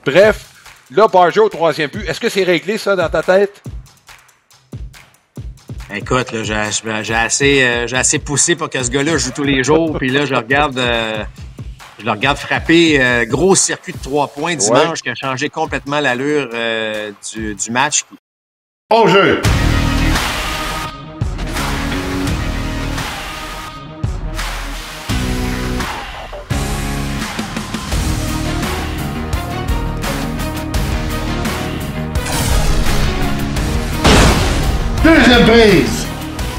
Bref, là, Barger au 3e but. Est-ce que c'est réglé, ça, dans ta tête? Écoute, là, j'ai assez poussé pour que ce gars-là joue tous les jours. Puis là, je le regarde frapper gros circuit de 3 points dimanche qui a changé complètement l'allure du match. Au jeu! Deuxième prise!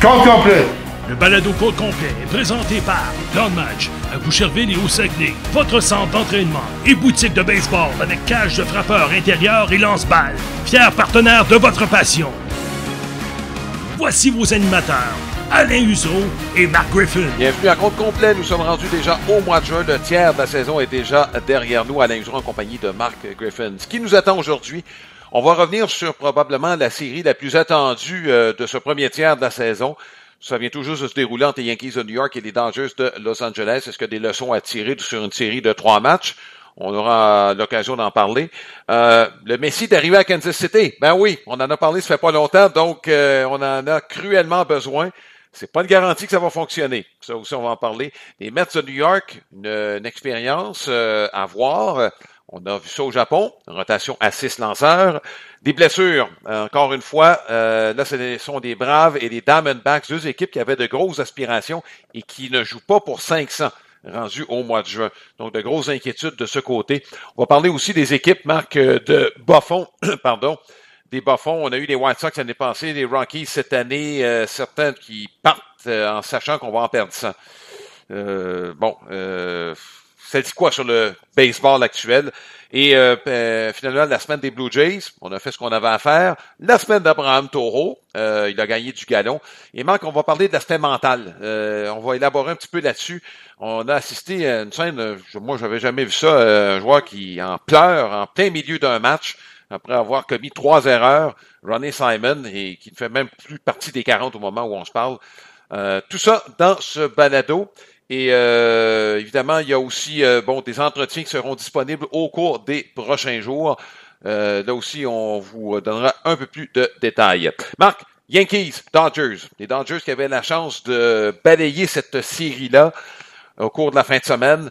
Compte complet! Le balado Côte complet est présenté par Don Match, à Boucherville et au Saguenay, votre centre d'entraînement et boutique de baseball avec cage de frappeur intérieur et lance-balles. Fier partenaire de votre passion. Voici vos animateurs, Alain Huseau et Marc Griffin. Bienvenue à Compte complet. Nous sommes rendus déjà au mois de juin. Le tiers de la saison est déjà derrière nous. Alain Huseau en compagnie de Marc Griffin. Ce qui nous attend aujourd'hui, on va revenir sur probablement la série la plus attendue de ce premier tiers de la saison. Ça vient tout juste de se dérouler entre les Yankees de New York et les Dodgers de Los Angeles. Est-ce qu'il y a des leçons à tirer sur une série de 3 matchs? On aura l'occasion d'en parler. Le Messi est arrivé à Kansas City. Ben oui, on en a parlé, ça fait pas longtemps, donc on en a cruellement besoin. C'est pas une garantie que ça va fonctionner. Ça aussi, on va en parler. Les Mets de New York, une expérience à voir. On a vu ça au Japon, une rotation à 6 lanceurs. Des blessures, encore une fois, là, ce sont des Braves et des Diamondbacks, 2 équipes qui avaient de grosses aspirations et qui ne jouent pas pour 500, rendus au mois de juin. Donc, de grosses inquiétudes de ce côté. On va parler aussi des équipes, Marc, de bas-fond, pardon, des bas-fonds. On a eu les White Sox l'année passée, les Rockies cette année, certaines qui partent en sachant qu'on va en perdre 100. Ça dit quoi sur le baseball actuel? Et finalement, la semaine des Blue Jays, on a fait ce qu'on avait à faire. La semaine d'Abraham Toro, il a gagné du galon. Et Marc, on va parler de l'aspect mental. On va élaborer un petit peu là-dessus. On a assisté à une scène, moi j'avais jamais vu ça, un joueur qui en pleure en plein milieu d'un match, après avoir commis 3 erreurs, Ronnie Simon, et qui ne fait même plus partie des 40 au moment où on se parle. Tout ça dans ce balado. Et évidemment, il y a aussi des entretiens qui seront disponibles au cours des prochains jours. Là aussi, on vous donnera un peu plus de détails. Marc, Yankees, Dodgers. Les Dodgers qui avaient la chance de balayer cette série-là au cours de la fin de semaine.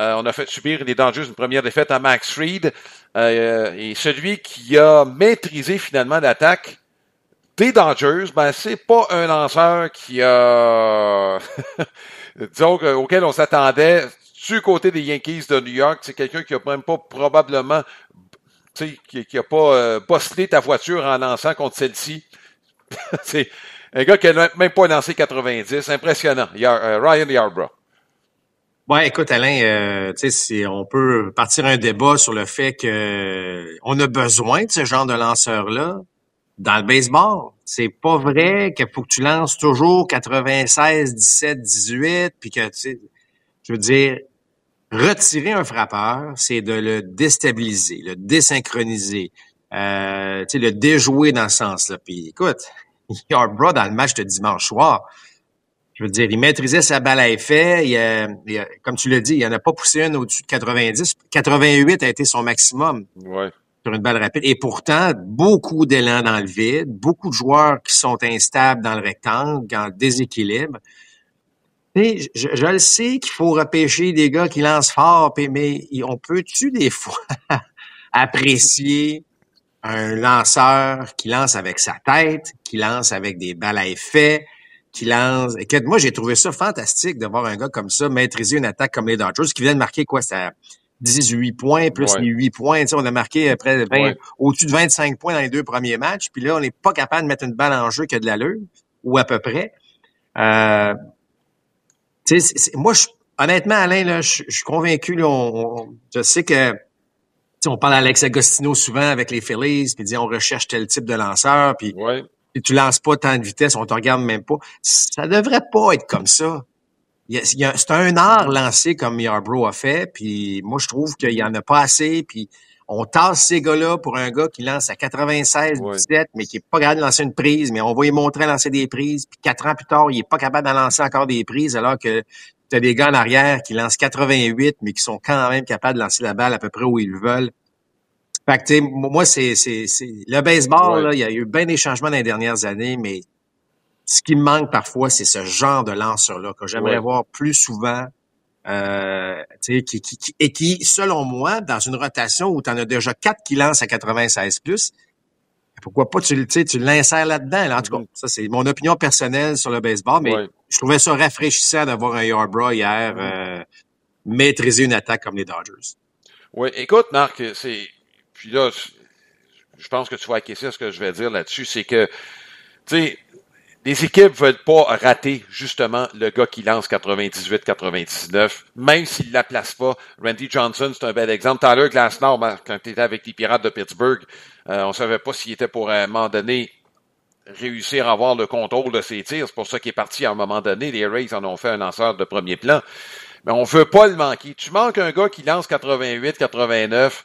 On a fait subir les Dodgers une première défaite à Max Fried. Et celui qui a maîtrisé finalement l'attaque des Dodgers, c'est pas un lanceur qui a... disons auquel on s'attendait du côté des Yankees de New York. C'est quelqu'un qui a même pas probablement, qui a pas bosselé ta voiture en lançant contre celle-ci. C'est un gars qui a même pas lancé 90. Impressionnant. Ryan Yarbrough. Ouais, écoute, Alain, on peut partir un débat sur le fait que on a besoin de ce genre de lanceur-là dans le baseball. C'est pas vrai qu'il faut que tu lances toujours 96, 17, 18, puis que, je veux dire, retirer un frappeur, c'est de le déstabiliser, le désynchroniser, le déjouer dans ce sens-là. Puis écoute, Yarbrough dans le match de dimanche soir, je veux dire, il maîtrisait sa balle à effet. Comme tu l'as dit, il n'en a pas poussé une au-dessus de 90. 88 a été son maximum. Ouais. Sur une balle rapide. Et pourtant, beaucoup d'élan dans le vide, beaucoup de joueurs qui sont instables dans le rectangle, en déséquilibre. Et je le sais qu'il faut repêcher des gars qui lancent fort, mais on peut-tu des fois apprécier un lanceur qui lance avec sa tête, qui lance avec des balles à effet, qui lance... Écoute, moi, j'ai trouvé ça fantastique de voir un gars comme ça maîtriser une attaque comme les Dodgers, qui vient de marquer quoi, ça 18 points, plus les 8 points. Tu sais, on a marqué près de 20, au-dessus de 25 points dans les 2 premiers matchs. Puis là, on n'est pas capable de mettre une balle en jeu qui a de l'allure, ou à peu près. Tu sais, moi, honnêtement, Alain, là, je suis convaincu. Là, je sais que on parle à Alex Agostino souvent avec les Phillies, puis dit on recherche tel type de lanceur, puis tu lances pas tant de vitesse, on te regarde même pas. Ça devrait pas être comme ça. C'est un art lancé comme Yarbrough a fait, puis moi je trouve qu'il y en a pas assez, puis on tasse ces gars-là pour un gars qui lance à 96, 17, mais qui est pas capable de lancer une prise, mais on va lui montrer à lancer des prises, puis 4 ans plus tard, il est pas capable d'en lancer encore des prises, alors que t'as des gars en arrière qui lancent 88, mais qui sont quand même capables de lancer la balle à peu près où ils veulent. Fait que, tu sais, moi, c'est le baseball, là, il y a eu bien des changements dans les dernières années, mais ce qui me manque parfois, c'est ce genre de lanceur-là que j'aimerais voir plus souvent, tu sais, qui, selon moi, dans une rotation où tu en as déjà 4 qui lancent à 96 plus, pourquoi pas tu l'insères là-dedans, là. En tout cas, ça, c'est mon opinion personnelle sur le baseball, mais je trouvais ça rafraîchissant d'avoir un Yarbrough hier, maîtriser une attaque comme les Dodgers. Oui, écoute, Marc, puis là, je pense que tu vas acquiescer à ce que je vais dire là-dessus, c'est que, tu sais, les équipes veulent pas rater, justement, le gars qui lance 98-99, même s'il la place pas. Randy Johnson, c'est un bel exemple. Tyler Glasnow, quand il était avec les Pirates de Pittsburgh, on savait pas s'il était pour, à un moment donné, réussir à avoir le contrôle de ses tirs. C'est pour ça qu'il est parti à un moment donné. Les Rays en ont fait un lanceur de premier plan. Mais on veut pas le manquer. Tu manques un gars qui lance 88, 89,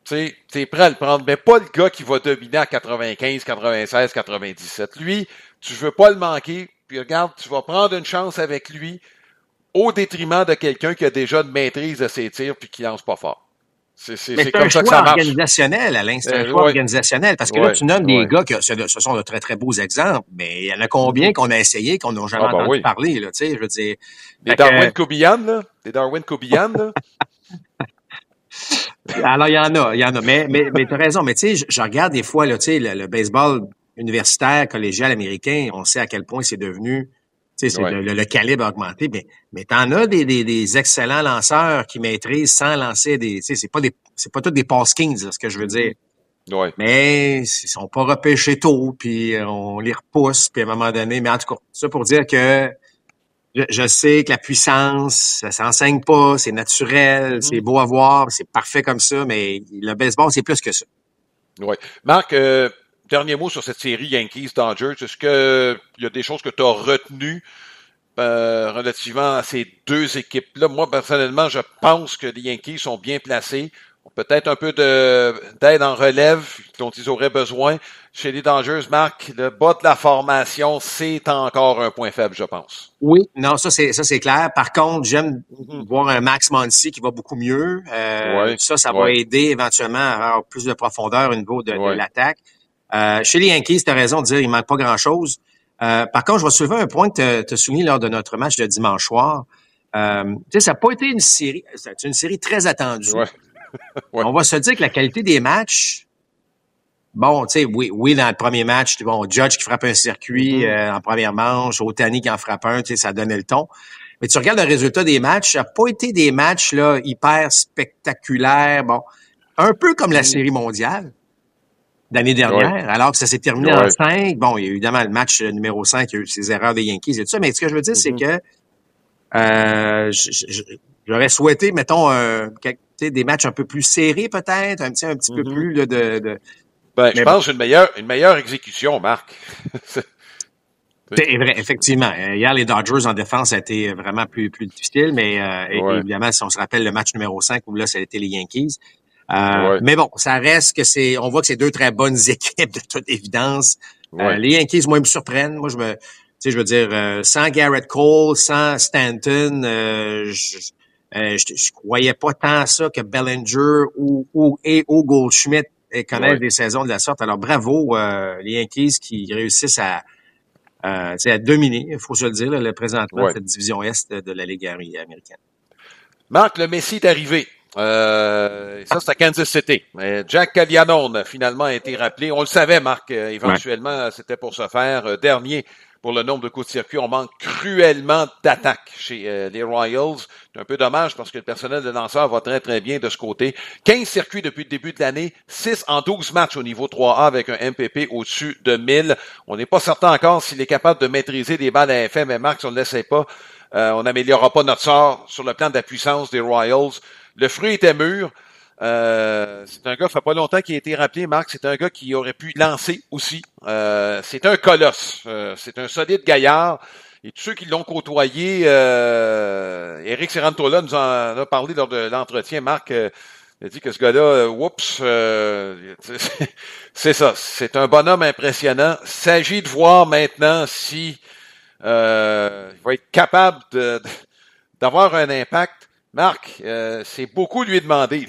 tu sais, t'es prêt à le prendre, mais pas le gars qui va dominer à 95, 96, 97. Lui, tu veux pas le manquer, puis regarde, tu vas prendre une chance avec lui au détriment de quelqu'un qui a déjà une maîtrise de ses tirs puis qui lance pas fort. C'est comme ça que ça marche. Organisationnel, Alain, c'est un choix organisationnel. Parce que là, tu nommes des gars ce sont de très, très beaux exemples, mais il y en a combien qu'on a essayé, qu'on n'a jamais entendu parler, là, tu sais, je veux dire. Des Darwin Kobian, là. Des Darwin Kobian, là. Alors, il y en a. Mais t'as raison. Mais tu sais, je regarde des fois, là, tu sais, le baseball universitaire, collégial américain, on sait à quel point c'est devenu, tu sais, le calibre a augmenté. Mais t'en as des excellents lanceurs qui maîtrisent sans lancer des, tu sais, c'est pas tous des pass kings, là, ce que je veux dire. Ouais. Mais ils sont pas repêchés tôt, puis on les repousse, puis à un moment donné. Mais en tout cas, ça pour dire que je sais que la puissance, ça s'enseigne pas, c'est naturel, c'est beau à voir, c'est parfait comme ça, mais le baseball, c'est plus que ça. Oui. Marc, dernier mot sur cette série Yankees-Dodgers. Est-ce que il y a des choses que tu as retenues relativement à ces deux équipes-là? Moi, personnellement, je pense que les Yankees sont bien placés. Peut-être un peu d'aide en relève dont ils auraient besoin. Chez les Dodgers, Marc, le bas de la formation, c'est encore un point faible, je pense. Oui, non, ça c'est clair. Par contre, j'aime voir un Max Muncy qui va beaucoup mieux. Ça va aider éventuellement à avoir plus de profondeur au niveau de l'attaque. Chez les Yankees, tu as raison de dire qu'il manque pas grand-chose. Par contre, je vais soulever un point que tu as souligné lors de notre match de dimanche soir. Tu sais, ça n'a pas été une série. C'est une série très attendue. On va se dire que la qualité des matchs, bon, tu sais, oui, dans le premier match, bon, Judge qui frappe un circuit en première manche, Ohtani qui en frappe un, tu sais, ça donnait le ton. Mais tu regardes le résultat des matchs, ça n'a pas été des matchs là hyper spectaculaires, bon, un peu comme la Série mondiale l'année dernière, alors que ça s'est terminé en 5. Bon, il y a évidemment le match numéro 5, il y a eu ces erreurs des Yankees et tout ça, mais ce que je veux dire, c'est que j'aurais souhaité, mettons, des matchs un peu plus serrés peut-être, un petit peu plus de je pense une meilleure exécution, Marc. C'est vrai, effectivement. Hier, les Dodgers en défense a été vraiment plus difficile, mais évidemment, si on se rappelle le match numéro 5 où là, ça a été les Yankees. Mais bon, ça reste que on voit que c'est deux très bonnes équipes de toute évidence. Les Yankees, moi, ils me surprennent. Moi, je veux dire, sans Garrett Cole, sans Stanton, je croyais pas tant ça que Bellinger ou Goldschmidt connaissent des saisons de la sorte. Alors, bravo, les Yankees qui réussissent à dominer, il faut se le dire, le présentement, cette division Est de la Ligue américaine. Marc, le Messi est arrivé. Ça, c'est à Kansas City. Jack Caglianone, finalement, a été rappelé. On le savait, Marc, éventuellement, c'était pour se faire. Dernier pour le nombre de coups de circuit. On manque cruellement d'attaque chez les Royals. C'est un peu dommage parce que le personnel de lanceur va très, très bien de ce côté. 15 circuits depuis le début de l'année, 6 en 12 matchs au niveau 3A avec un MPP au-dessus de 1000. On n'est pas certain encore s'il est capable de maîtriser des balles à effet, mais Marc, si on ne l'essaie pas, on n'améliorera pas notre sort sur le plan de la puissance des Royals. Le fruit était mûr. C'est un gars, ça fait pas longtemps qu'il a été rappelé, Marc. C'est un gars qui aurait pu lancer aussi. C'est un colosse. C'est un solide gaillard. Et tous ceux qui l'ont côtoyé, Eric Cerantola nous en a parlé lors de l'entretien. Marc a dit que ce gars-là, c'est ça. C'est un bonhomme impressionnant. Il s'agit de voir maintenant si il va être capable d'avoir un impact. Marc, c'est beaucoup lui demander.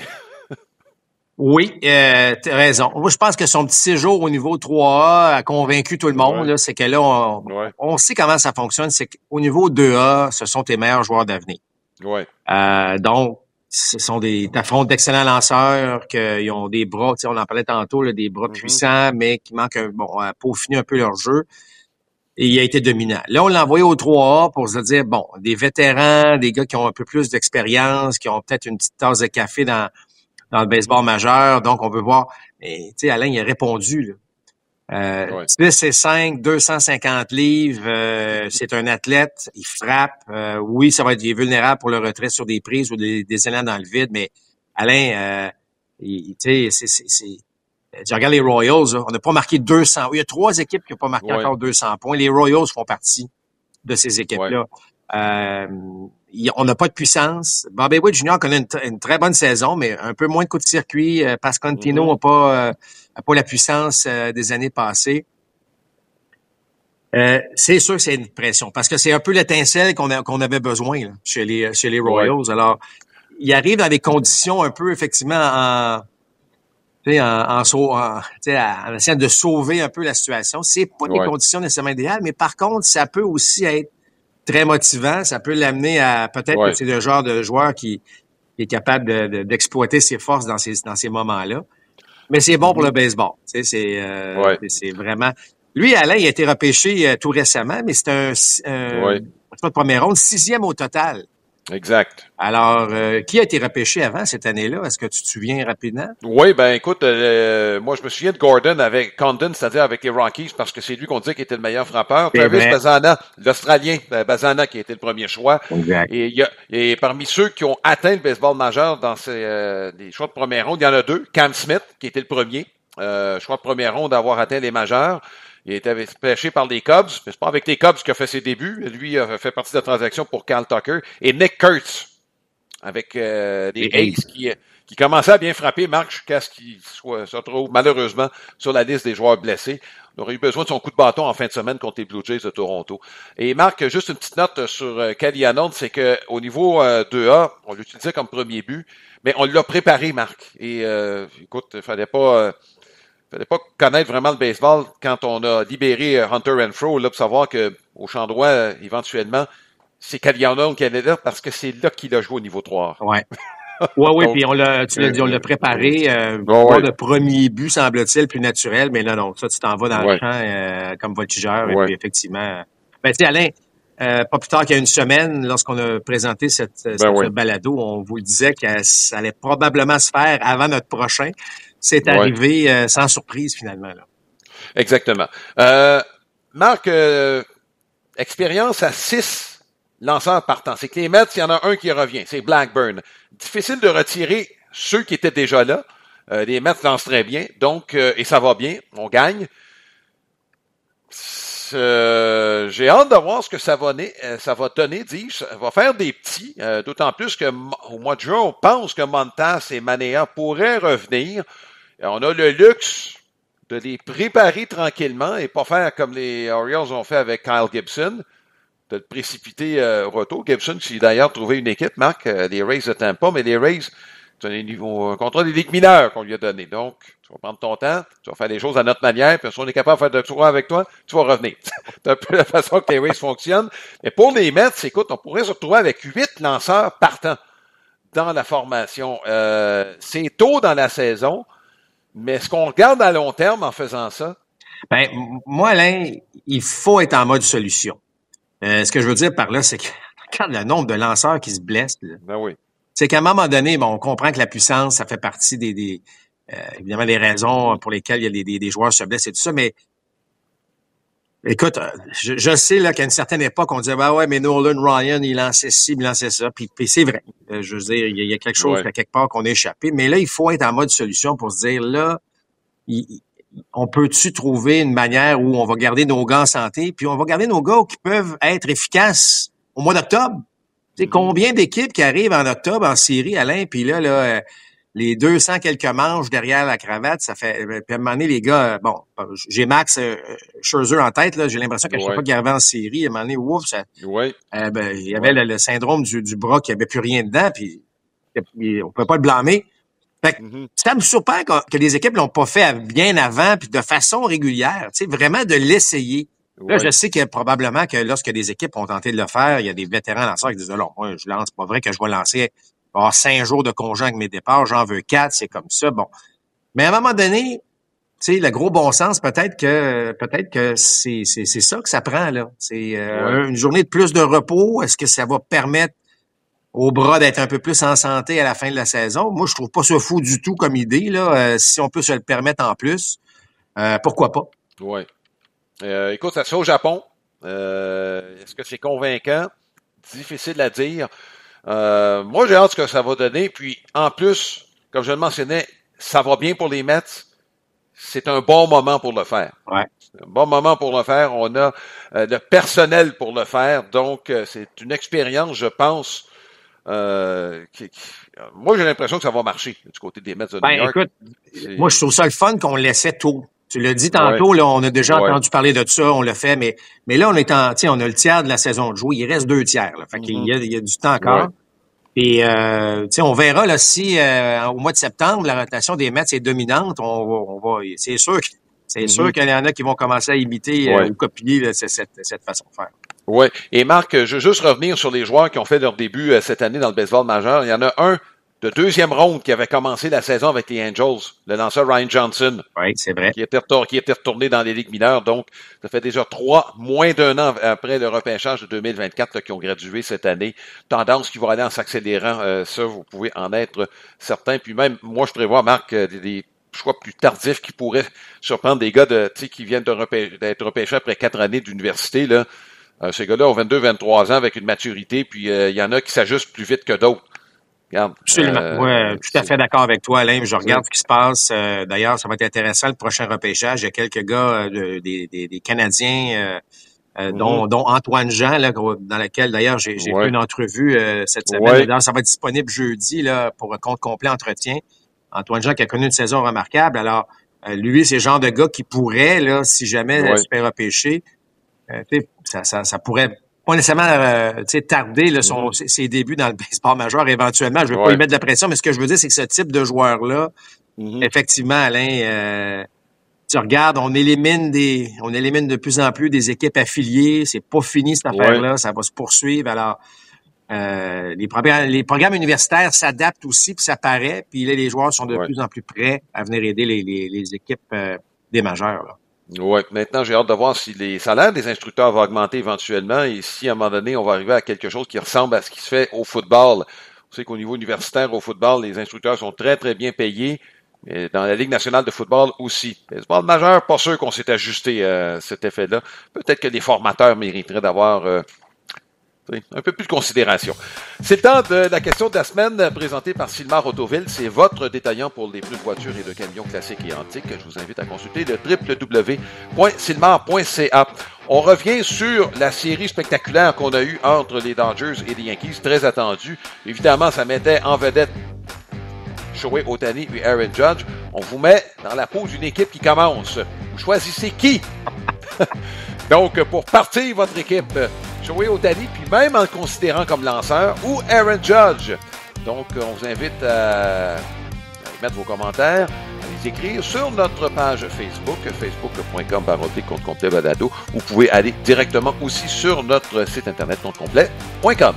Oui, t'as raison. Moi, je pense que son petit séjour au niveau 3A a convaincu tout le monde. Là, c'est que là, on sait comment ça fonctionne. C'est qu'au niveau 2A, ce sont tes meilleurs joueurs d'avenir. Ouais. Donc, ce sont t'affrontes d'excellents lanceurs qui ont des bras, on en parlait tantôt, là, des bras puissants, mais qui manquent à peaufiner un peu leur jeu. Et il a été dominant. Là, on l'a envoyé au 3A pour se dire, bon, des vétérans, des gars qui ont un peu plus d'expérience, qui ont peut-être une petite tasse de café dans le baseball majeur. Donc, on veut voir. Mais, tu sais, Alain, il a répondu, là. 6 et 5, 250 livres, c'est un athlète, il frappe. Oui, il est vulnérable pour le retrait sur des prises ou des élans dans le vide, mais Alain, tu sais, je regarde les Royals, là, on n'a pas marqué 200. Il y a 3 équipes qui n'ont pas marqué encore 200 points. Les Royals font partie de ces équipes-là. On n'a pas de puissance. Bobby Witt Jr. connaît une très bonne saison, mais un peu moins de coups de circuit. Pasquantino n'a pas la puissance des années passées. C'est sûr que c'est une pression, parce que c'est un peu l'étincelle qu'on avait besoin là, chez les Royals. Alors, il arrive dans des conditions un peu, effectivement, en essayant de sauver un peu la situation. C'est pas des conditions nécessairement idéales, mais par contre, ça peut aussi être très motivant. Ça peut l'amener à peut-être que c'est le genre de joueur qui est capable d'exploiter ses forces dans ces moments-là. Mais c'est bon pour le baseball. Tu sais, c'est vraiment. Lui, Alain, il a été repêché tout récemment, mais c'est pas de première ronde, 6e au total. Exact. Alors, qui a été repêché avant cette année-là? Est-ce que tu te souviens rapidement? Oui, ben écoute, moi je me souviens de Gordon avec Condon, c'est-à-dire avec les Rockies, parce que c'est lui qu'on disait qu'il était le meilleur frappeur. Travis Bazana, l'Australien Bazana, qui a été le premier choix. Exact. Et parmi ceux qui ont atteint le baseball majeur dans les choix de première ronde, il y en a 2. Cam Smith, qui était le premier choix de première ronde d'avoir atteint les majeurs. Il a été pêché par les Cubs, mais c'est pas avec les Cubs qu'il a fait ses débuts. Lui a fait partie de la transaction pour Kyle Tucker. Et Nick Kurtz, avec des Aces qui commençaient à bien frapper, Marc, jusqu'à ce qu'il se retrouve malheureusement sur la liste des joueurs blessés. On aurait eu besoin de son coup de bâton en fin de semaine contre les Blue Jays de Toronto. Et Marc, juste une petite note sur Kelly Arnold, c'est que au niveau 2A, on l'utilisait comme premier but, mais on l'a préparé, Marc. Et écoute, fallait pas connaître vraiment le baseball quand on a libéré Hunter Renfroe, là, pour savoir que au champ droit, éventuellement, c'est Kelly Arnold qui allait là parce que c'est là qu'il a joué au niveau 3. Ouais. Oui, puis tu l'as dit, on l'a préparé. Le premier but, semble-t-il, plus naturel, mais non, ça, tu t'en vas dans le champ comme voltigeur. Et puis, effectivement, tu sais, Alain, pas plus tard qu'il y a une semaine, lorsqu'on a présenté cette balado, on vous le disait que ça allait probablement se faire avant notre prochain. C'est arrivé sans surprise, finalement. Là. Exactement. Marc, expérience à 6 lanceurs partants. C'est que les Mets, il y en a un qui revient, c'est Blackburn. Difficile de retirer ceux qui étaient déjà là. Les Mets lancent très bien, donc et ça va bien, on gagne. J'ai hâte de voir ce que ça va donner, dis-je. Ça va faire des petits, d'autant plus que au mois de juin, on pense que Montas et Manea pourraient revenir. Et on a le luxe de les préparer tranquillement et pas faire comme les Orioles ont fait avec Kyle Gibson, de le précipiter au retour. Gibson, qui a d'ailleurs trouvé une équipe, Marc, les Rays de Tampa, mais les Rays, c'est un contrat des ligues mineures qu'on lui a donné. Donc, tu vas prendre ton temps, tu vas faire les choses à notre manière, puis si on est capable de faire de tours avec toi, tu vas revenir. C'est un peu la façon que les Rays fonctionnent. Mais pour les Mets, écoute, on pourrait se retrouver avec 8 lanceurs partants dans la formation. C'est tôt dans la saison, mais est-ce qu'on regarde à long terme en faisant ça? Ben, moi, Alain, il faut être en mode solution. Ce que je veux dire par là, c'est que regarde le nombre de lanceurs qui se blessent. Là. Ben oui. C'est qu'à un moment donné, on comprend que la puissance, ça fait partie évidemment des raisons pour lesquelles il y a des joueurs se blessent et tout ça, mais écoute, je sais là qu'à une certaine époque, on disait mais Nolan Ryan, il lançait ci, il lançait ça, puis c'est vrai. Je veux dire, il y a quelque chose à quelque part qu'on a échappé, mais là, il faut être en mode solution pour se dire là, on peut-tu trouver une manière où on va garder nos gars en santé, puis on va garder nos gars qui peuvent être efficaces au mois d'octobre? Tu sais, combien d'équipes qui arrivent en octobre en série, Alain, puis là, les 200 quelques manches derrière la cravate, ça fait... Puis à un moment donné, les gars, j'ai Max Scherzer en tête, là, j'ai l'impression qu'à chaque fois qu'il arrivait en série, à un moment donné, ouf, ça... il y avait le syndrome du bras qui avait plus rien dedans, puis on peut pas le blâmer. Fait que, ça me surprend que les équipes l'ont pas fait bien avant puis de façon régulière. Tu sais, vraiment de l'essayer. Là, je sais que probablement que lorsque des équipes ont tenté de le faire, il y a des vétérans lanceurs qui disent, alors, moi, je lance, c'est pas vrai que je vais lancer, avoir 5 jours de congé avec mes départs, j'en veux 4, c'est comme ça. Bon. Mais à un moment donné, tu sais, le gros bon sens, peut-être que c'est ça que ça prend, là. C'est une journée de plus de repos. Est-ce que ça va permettre aux bras d'être un peu plus en santé à la fin de la saison? Moi, je trouve pas ça fou du tout comme idée, là. Si on peut se le permettre en plus, pourquoi pas? Oui. Écoute, ça se fait au Japon. Est-ce que c'est convaincant? Difficile à dire. Moi, j'ai hâte ce que ça va donner. Puis, en plus, comme je le mentionnais, ça va bien pour les Mets. C'est un bon moment pour le faire. Ouais. C'est un bon moment pour le faire. On a le personnel pour le faire. Donc, c'est une expérience, je pense. Moi, j'ai l'impression que ça va marcher du côté des Mets de New York. Écoute, moi, je trouve ça le fun qu'on le laissait tôt. Tu l'as dit tantôt, là, on a déjà entendu parler de ça, on l'a fait, mais là, on a le tiers de la saison de jouer. Il reste 2 tiers, là. Fait qu'il y a du temps encore. Et on verra là si au mois de septembre la rotation des Mets est dominante, on va c'est sûr qu'il y en a qui vont commencer à imiter ou copier là, cette façon de faire. Oui. Et Marc, je veux juste revenir sur les joueurs qui ont fait leur début cette année dans le baseball majeur. Il y en a un de deuxième ronde qui avait commencé la saison avec les Angels, le lanceur Ryan Johnson. Oui, c'est vrai. Qui était retourné dans les ligues mineures. Donc, ça fait déjà moins d'un an après le repêchage de 2024 là, qui ont gradué cette année. Tendance qui va aller en s'accélérant. Ça, vous pouvez en être certain. Puis même, moi, je prévois, Marc, des choix plus tardifs qui pourraient surprendre des gars qui viennent d'être repêchés après 4 années d'université. Là. Ces gars-là ont 22-23 ans avec une maturité. Puis, il y en a qui s'ajustent plus vite que d'autres. Regarde, absolument. Oui, tout à fait d'accord avec toi, Alain. Je regarde ce qui se passe. D'ailleurs, ça va être intéressant le prochain repêchage. Il y a quelques gars des Canadiens, dont Antoine Jean, là, dans lequel d'ailleurs j'ai fait une entrevue cette semaine. D'ailleurs, ça va être disponible jeudi là pour un compte complet entretien. Antoine Jean qui a connu une saison remarquable. Alors, lui, c'est le genre de gars qui pourrait, là, si jamais se fait repêcher, ça pourrait pas nécessairement tarder là, ses débuts dans le baseball majeur éventuellement. Je veux pas lui mettre de la pression, mais ce que je veux dire, c'est que ce type de joueur-là, effectivement, Alain, tu regardes, on élimine de plus en plus des équipes affiliées. C'est pas fini cette affaire-là, ça va se poursuivre. Alors, les programmes universitaires s'adaptent aussi, puis ça paraît. Puis là, les joueurs sont de plus en plus prêts à venir aider les équipes des majeurs, là. Oui, maintenant, j'ai hâte de voir si les salaires des instructeurs vont augmenter éventuellement et si, à un moment donné, on va arriver à quelque chose qui ressemble à ce qui se fait au football. Vous savez qu'au niveau universitaire, au football, les instructeurs sont très, très bien payés. Et dans la Ligue nationale de football aussi. Baseball majeur, pas sûr qu'on s'est ajusté à cet effet-là. Peut-être que les formateurs mériteraient d'avoir un peu plus de considération. C'est le temps de la question de la semaine présentée par Sylmar Autoville. C'est votre détaillant pour les pneus de voitures et de camions classiques et antiques. Je vous invite à consulter le www.sylmar.ca. On revient sur la série spectaculaire qu'on a eue entre les Dodgers et les Yankees, très attendue. Évidemment, ça mettait en vedette Shohei Ohtani et Aaron Judge. On vous met dans la peau d'une équipe qui commence. Vous choisissez qui? Donc, pour partir votre équipe, Shohei Ohtani, puis même en le considérant comme lanceur, ou Aaron Judge. Donc, on vous invite à mettre vos commentaires, à les écrire sur notre page Facebook, facebook.com/compte complet balado. Vous pouvez aller directement aussi sur notre site internet comptecomplet.com.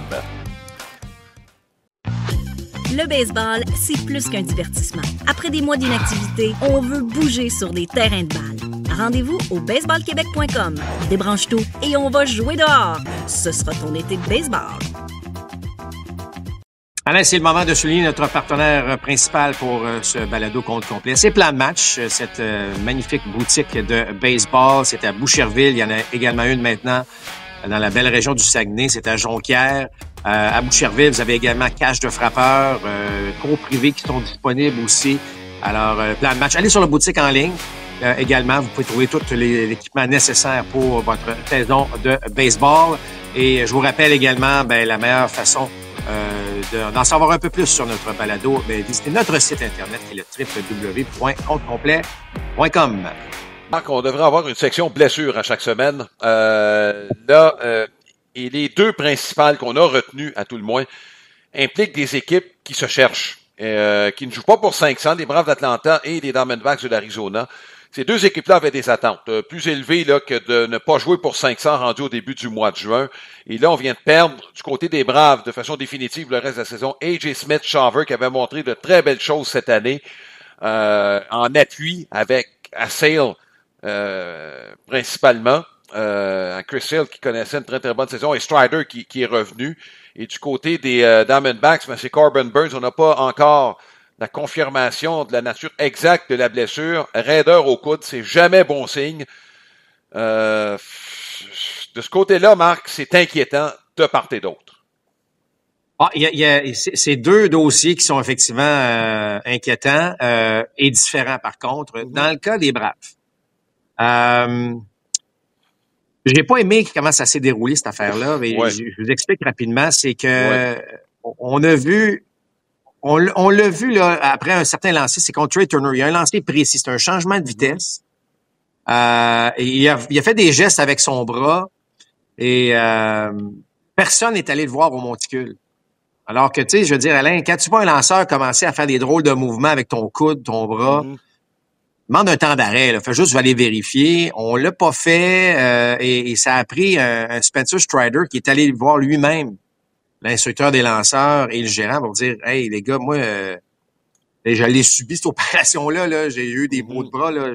Le baseball, c'est plus qu'un divertissement. Après des mois d'inactivité, on veut bouger sur des terrains de balle. Rendez-vous au baseballquebec.com. Débranche tout et on va jouer dehors. Ce sera ton été de baseball. Alain, c'est le moment de souligner notre partenaire principal pour ce balado compte complet. C'est Plan de Match, cette magnifique boutique de baseball. C'est à Boucherville. Il y en a également une maintenant dans la belle région du Saguenay. C'est à Jonquière. À Boucherville, vous avez également cache de frappeurs, cours privés qui sont disponibles aussi. Alors, Plan de Match. Allez sur la boutique en ligne. Également, vous pouvez trouver tout l'équipement nécessaire pour votre saison de baseball. Et je vous rappelle également, la meilleure façon d'en savoir un peu plus sur notre balado, visitez notre site internet qui est le www.comptecomplet.com. Marc, on devrait avoir une section blessures à chaque semaine. Et les deux principales qu'on a retenues, à tout le moins, impliquent des équipes qui se cherchent. qui ne jouent pas pour 500, les Braves d'Atlanta et les Diamondbacks de l'Arizona. Ces deux équipes-là avaient des attentes plus élevées là, que de ne pas jouer pour 500 rendu au début du mois de juin. Et là, on vient de perdre du côté des Braves de façon définitive le reste de la saison. A.J. Smith-Shawver qui avait montré de très belles choses cette année en appui avec Sale principalement. Chris Sale qui connaissait une très très bonne saison et Strider qui est revenu. Et du côté des Diamondbacks, c'est Corbin Burnes. On n'a pas encore la confirmation de la nature exacte de la blessure. Raideur au coude, c'est jamais bon signe. De ce côté-là, Marc, c'est inquiétant de part et d'autre. C'est deux dossiers qui sont effectivement inquiétants et différents par contre. Dans le cas des Braves, j'ai pas aimé comment ça s'est déroulé cette affaire-là, mais je vous explique rapidement. C'est que on l'a vu là après un certain lancer, c'est contre Trey Turner. Il y a un lancer précis, c'est un changement de vitesse. Et il a fait des gestes avec son bras et personne n'est allé le voir au monticule. Alors que, tu sais, je veux dire, Alain, quand tu vois un lanceur commencer à faire des drôles de mouvements avec ton coude, ton bras, demande un temps d'arrêt. Là. Fais juste aller vérifier. On l'a pas fait et ça a pris un Spencer Strider qui est allé le voir lui-même, l'instructeur des lanceurs et le gérant pour dire « Hey, les gars, moi, je l'ai subi cette opération-là. Là. J'ai eu des maux de bras. Là.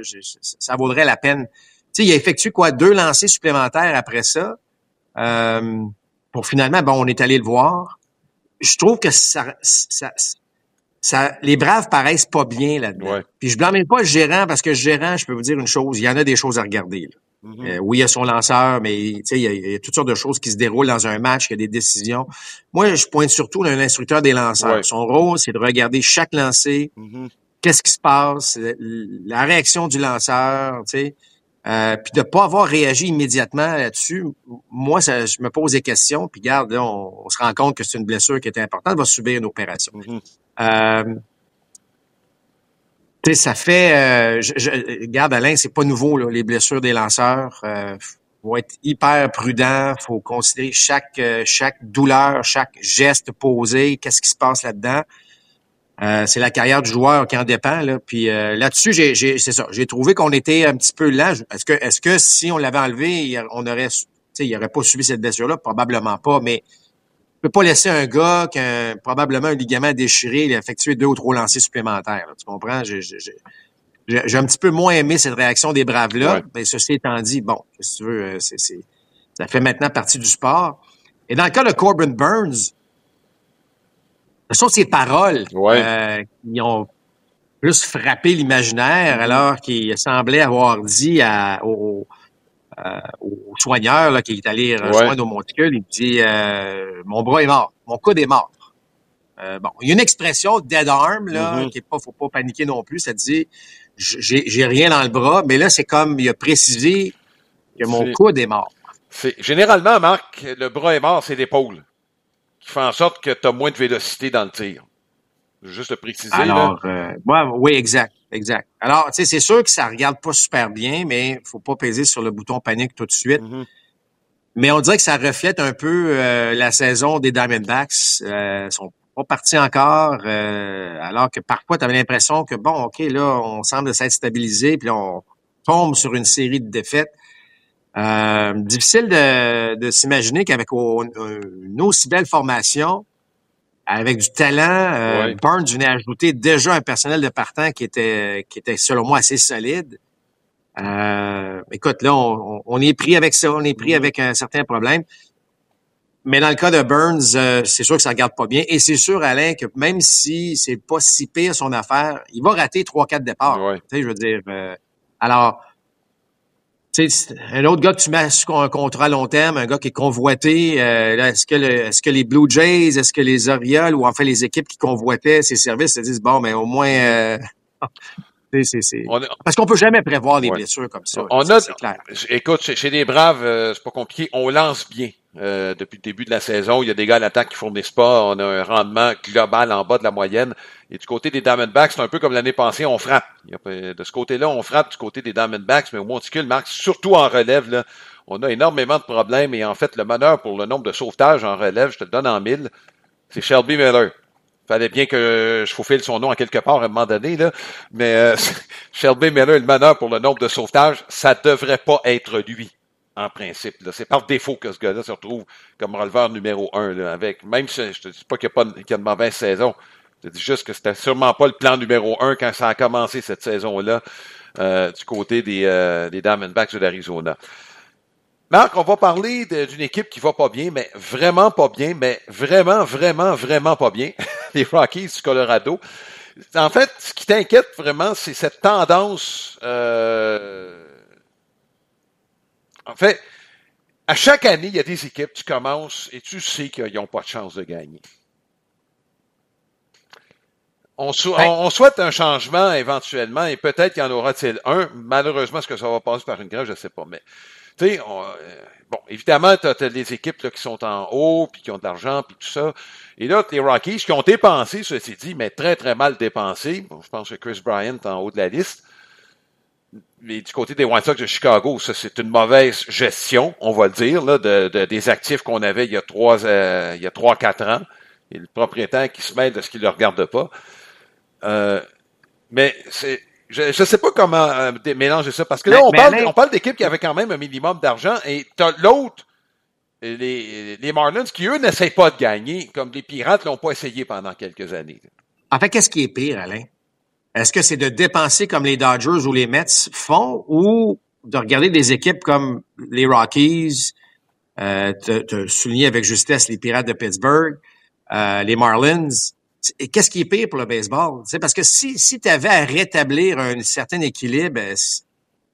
Ça vaudrait la peine. » Tu sais, il a effectué 2 lancers supplémentaires après ça. Pour finalement, on est allé le voir. Je trouve que ça les Braves paraissent pas bien là-dedans. Ouais. Puis je blâme pas le gérant parce que le gérant, je peux vous dire une chose, il y en a des choses à regarder. Là. Oui, il y a son lanceur, mais il y a toutes sortes de choses qui se déroulent dans un match, il y a des décisions. Moi, je pointe surtout l'instructeur des lanceurs. Ouais. Son rôle, c'est de regarder chaque lancer, qu'est-ce qui se passe, la réaction du lanceur, tu sais. Puis de pas avoir réagi immédiatement là-dessus, moi, je me pose des questions, puis regarde, là, on se rend compte que c'est une blessure qui était importante, va subir une opération. Tu sais, ça fait... regarde, Alain, c'est pas nouveau, là, les blessures des lanceurs. Faut être hyper prudent, faut considérer chaque douleur, chaque geste posé, qu'est-ce qui se passe là-dedans. C'est la carrière du joueur qui en dépend, là. Puis là-dessus, c'est ça. J'ai trouvé qu'on était un petit peu lent. Est-ce que si on l'avait enlevé, il aurait pas subi cette blessure-là? Probablement pas, mais on peut pas laisser un gars qui a probablement un ligament déchiré, il a effectué 2 ou 3 lancers supplémentaires. Là. Tu comprends? J'ai un petit peu moins aimé cette réaction des Braves-là. Ouais. Mais ceci étant dit, bon, si tu veux, ça fait maintenant partie du sport. Et dans le cas de Corbin Burnes, ce sont ses paroles qui ont plus frappé l'imaginaire alors qu'il semblait avoir dit au soigneur là, qui est allé rejoindre au monticule, il dit « Mon bras est mort, mon coude est mort ». Il y a une expression « dead arm » là, qui est pas, faut pas paniquer non plus, ça dit « j'ai rien dans le bras », mais là, c'est comme il a précisé que mon coude est mort. Généralement, Marc, le bras est mort, c'est l'épaule, qui fait en sorte que tu as moins de vélocité dans le tir. Je veux juste le préciser. Alors, oui, exact. Alors, tu sais, c'est sûr que ça regarde pas super bien, mais faut pas peser sur le bouton panique tout de suite. Mais on dirait que ça reflète un peu la saison des Diamondbacks. Sont pas partis encore, alors que parfois, tu avais l'impression que, bon, OK, là, on semble s'être stabilisé, puis là, on tombe sur une série de défaites. Difficile de s'imaginer qu'avec une aussi belle formation, avec du talent, Burnes venait ajouter déjà un personnel de partant qui était selon moi assez solide. Écoute, là, on est pris avec ça, on est pris avec un certain problème. Mais dans le cas de Burnes, c'est sûr que ça regarde pas bien. Et c'est sûr, Alain, que même si c'est pas si pire son affaire, il va rater 3-4 départs. Tu sais, je veux dire. Alors, tu sais, un autre gars que tu mets sur un contrat à long terme, un gars qui est convoité, là, est-ce que les Blue Jays, est-ce que les Orioles, ou en fait les équipes qui convoitaient ses services se disent bon, mais au moins, parce qu'on peut jamais prévoir des blessures comme ça. C'est clair. Écoute, chez les Braves, c'est pas compliqué. On lance bien depuis le début de la saison. Il y a des gars à l'attaque qui fournissent pas. On a un rendement global en bas de la moyenne. Et du côté des Diamondbacks, c'est un peu comme l'année passée, on frappe. De ce côté-là, on frappe du côté des Diamondbacks, mais au monticule, Marc, surtout en relève, là, on a énormément de problèmes. Et en fait, le meneur pour le nombre de sauvetages en relève, je te le donne en 1000, c'est Shelby Miller. Fallait bien que je faufile son nom à quelque part à un moment donné, là. Mais Shelby Miller, le meneur pour le nombre de sauvetages, ça devrait pas être lui, en principe. Là. C'est par défaut que ce gars-là se retrouve comme releveur numéro 1. Là, avec, même si je te dis pas qu'il y a de mauvaise saison. Je te dis juste que c'était sûrement pas le plan numéro 1 quand ça a commencé cette saison-là du côté des Diamondbacks de l'Arizona. Marc, on va parler d'une équipe qui va pas bien, mais vraiment pas bien, mais vraiment, vraiment, vraiment pas bien. Les Rockies du Colorado. En fait, ce qui t'inquiète vraiment, c'est cette tendance. En fait, à chaque année, il y a des équipes, tu commences et tu sais qu'ils n'ont pas de chance de gagner. On souhaite un changement éventuellement et peut-être qu'il y en aura-t-il un. Malheureusement, est-ce que ça va passer par une grève, je ne sais pas, mais tu sais, bon, évidemment, tu as des équipes là, qui sont en haut, puis qui ont de l'argent, puis tout ça. Et là, les Rockies, qui ont dépensé, ceci dit, mais très, très mal dépensé. Bon, je pense que Chris Bryant est en haut de la liste. Mais du côté des White Sox de Chicago, ça, c'est une mauvaise gestion, on va le dire, là, des actifs qu'on avait il y a 3-4 ans. Et le propriétaire qui se mêle de ce qui ne le regarde pas. Mais c'est... Je sais pas comment mélanger ça, parce que là, on parle d'équipes qui avaient quand même un minimum d'argent, et t'as l'autre, les Marlins, qui, eux, n'essayent pas de gagner, comme les Pirates l'ont pas essayé pendant quelques années. En fait, qu'est-ce qui est pire, Alain? Est-ce que c'est de dépenser comme les Dodgers ou les Mets font, ou de regarder des équipes comme les Rockies, t'as souligné avec justesse les Pirates de Pittsburgh, les Marlins? Et qu'est-ce qui est pire pour le baseball? T'sais, parce que si tu avais à rétablir un certain équilibre,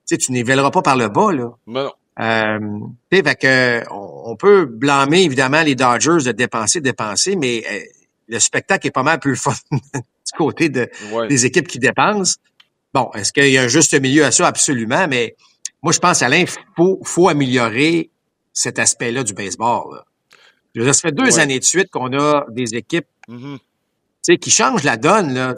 tu niveleras pas par le bas, là. Non. Fait que on peut blâmer évidemment les Dodgers de dépenser, mais le spectacle est pas mal plus fun du côté des équipes qui dépensent. Bon, est-ce qu'il y a un juste milieu à ça? Absolument, mais moi je pense, Alain, faut améliorer cet aspect-là du baseball. Là. Ça fait 2 années de suite qu'on a des équipes qui changent la donne. Là.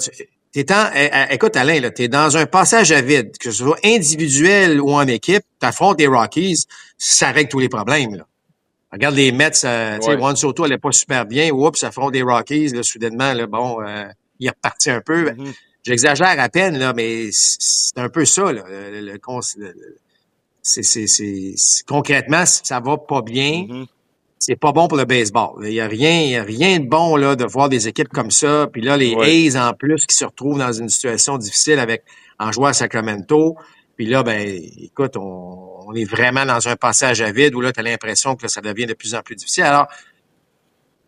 Écoute, Alain, là, t'es dans un passage à vide, que ce soit individuel ou en équipe, t'affrontes les Rockies, ça règle tous les problèmes. Là. Regarde les Mets, Juan Soto allait pas super bien, oups, ça affronte des Rockies, là, soudainement, là, bon, il est reparti un peu. J'exagère à peine, là, mais c'est un peu ça, là. Concrètement, ça va pas bien. C'est pas bon pour le baseball. Il y a rien de bon là de voir des équipes comme ça. Puis là, les A's en plus qui se retrouvent dans une situation difficile en jouant à Sacramento. Puis là, écoute, on est vraiment dans un passage à vide où là, tu as l'impression que là, ça devient de plus en plus difficile. Alors,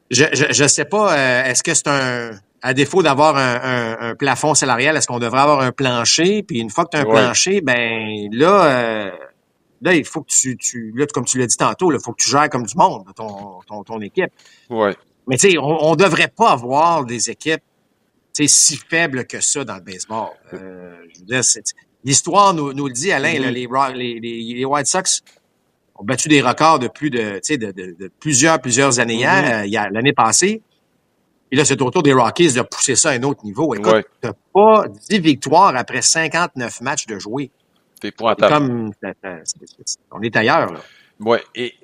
je sais pas, est-ce que c'est à défaut d'avoir un plafond salarial, est-ce qu'on devrait avoir un plancher? Puis une fois que tu as un plancher, là, il faut que là, comme tu l'as dit tantôt, il faut que tu gères comme du monde, ton équipe. Ouais. Mais tu sais, on devrait pas avoir des équipes, si faibles que ça dans le baseball. Je veux dire, l'histoire nous le dit, Alain, là, les White Sox ont battu des records de plus de plusieurs années l'année passée. Et là, c'est au tour des Rockies de pousser ça à un autre niveau. Écoute, t'as pas 10 victoires après 59 matchs de jouer. C'est comme on est ailleurs. Oui. Et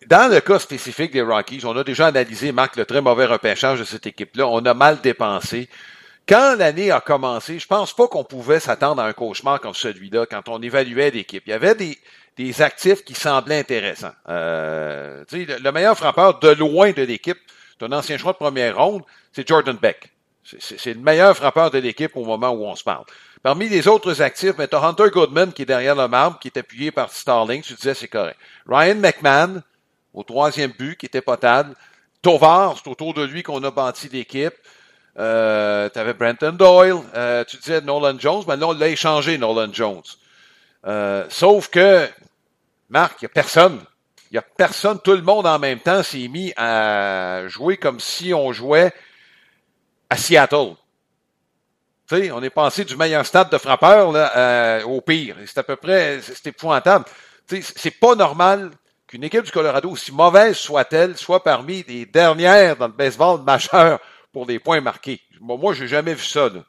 dans le cas spécifique des Rockies, on a déjà analysé, Marc, le très mauvais repêchage de cette équipe-là. On a mal dépensé. Quand l'année a commencé, je pense pas qu'on pouvait s'attendre à un cauchemar comme celui-là quand on évaluait l'équipe. Il y avait des actifs qui semblaient intéressants. Le meilleur frappeur de loin de l'équipe, c'est un ancien choix de première ronde, c'est Jordan Beck. C'est le meilleur frappeur de l'équipe au moment où on se parle. Parmi les autres actifs, tu as Hunter Goodman qui est derrière le marbre, qui est appuyé par Starling, tu disais c'est correct. Ryan McMahon, au 3e but, qui était potable. Tovar, c'est autour de lui qu'on a bâti l'équipe. Tu avais Brenton Doyle, tu disais Nolan Jones, mais là on l'a échangé, Nolan Jones. Sauf que, Marc, il n'y a personne, tout le monde en même temps s'est mis à jouer comme si on jouait à Seattle. Tu sais, on est passé du meilleur stade de frappeur là, au pire. C'est à peu près, c'est épouvantable. Tu sais, c'est pas normal qu'une équipe du Colorado, aussi mauvaise soit-elle, soit parmi les dernières dans le baseball majeur pour des points marqués. Moi, j'ai jamais vu ça. Là.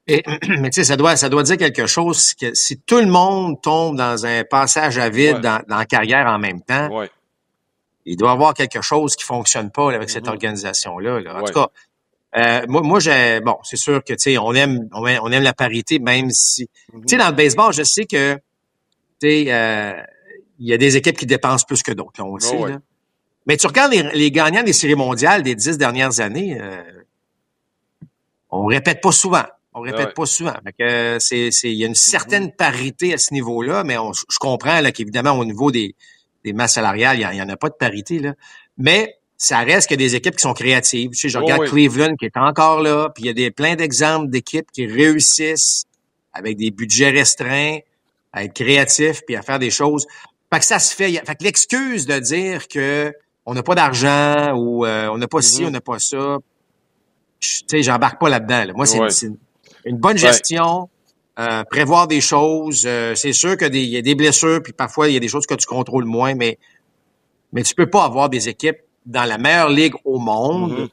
Mais tu sais, ça doit dire quelque chose que si tout le monde tombe dans un passage à vide dans la carrière en même temps, il doit y avoir quelque chose qui fonctionne pas là, avec cette organisation-là. Là. En tout cas, moi, c'est sûr que, tu sais, on aime la parité, même si, tu sais, dans le baseball, je sais que, tu sais, il y a des équipes qui dépensent plus que d'autres, là, on le sait, là. Mais tu regardes les gagnants des séries mondiales des 10 dernières années, on répète pas souvent. Fait que il y a une certaine parité à ce niveau-là, mais je comprends, là, qu'évidemment, au niveau des masses salariales, il y en a pas de parité, là. Mais, ça reste qu'il y a des équipes qui sont créatives. Tu sais, je regarde Cleveland qui est encore là, puis il y a plein d'exemples d'équipes qui réussissent avec des budgets restreints, à être créatifs puis à faire des choses. Fait que ça se fait. Fait que l'excuse de dire que on n'a pas d'argent ou on n'a pas ci, on n'a pas ça, tu sais, j'embarque pas là-dedans. Là. Moi, c'est une bonne gestion, prévoir des choses. C'est sûr qu'il y a des blessures, puis parfois il y a des choses que tu contrôles moins, mais tu peux pas avoir des équipes dans la meilleure ligue au monde,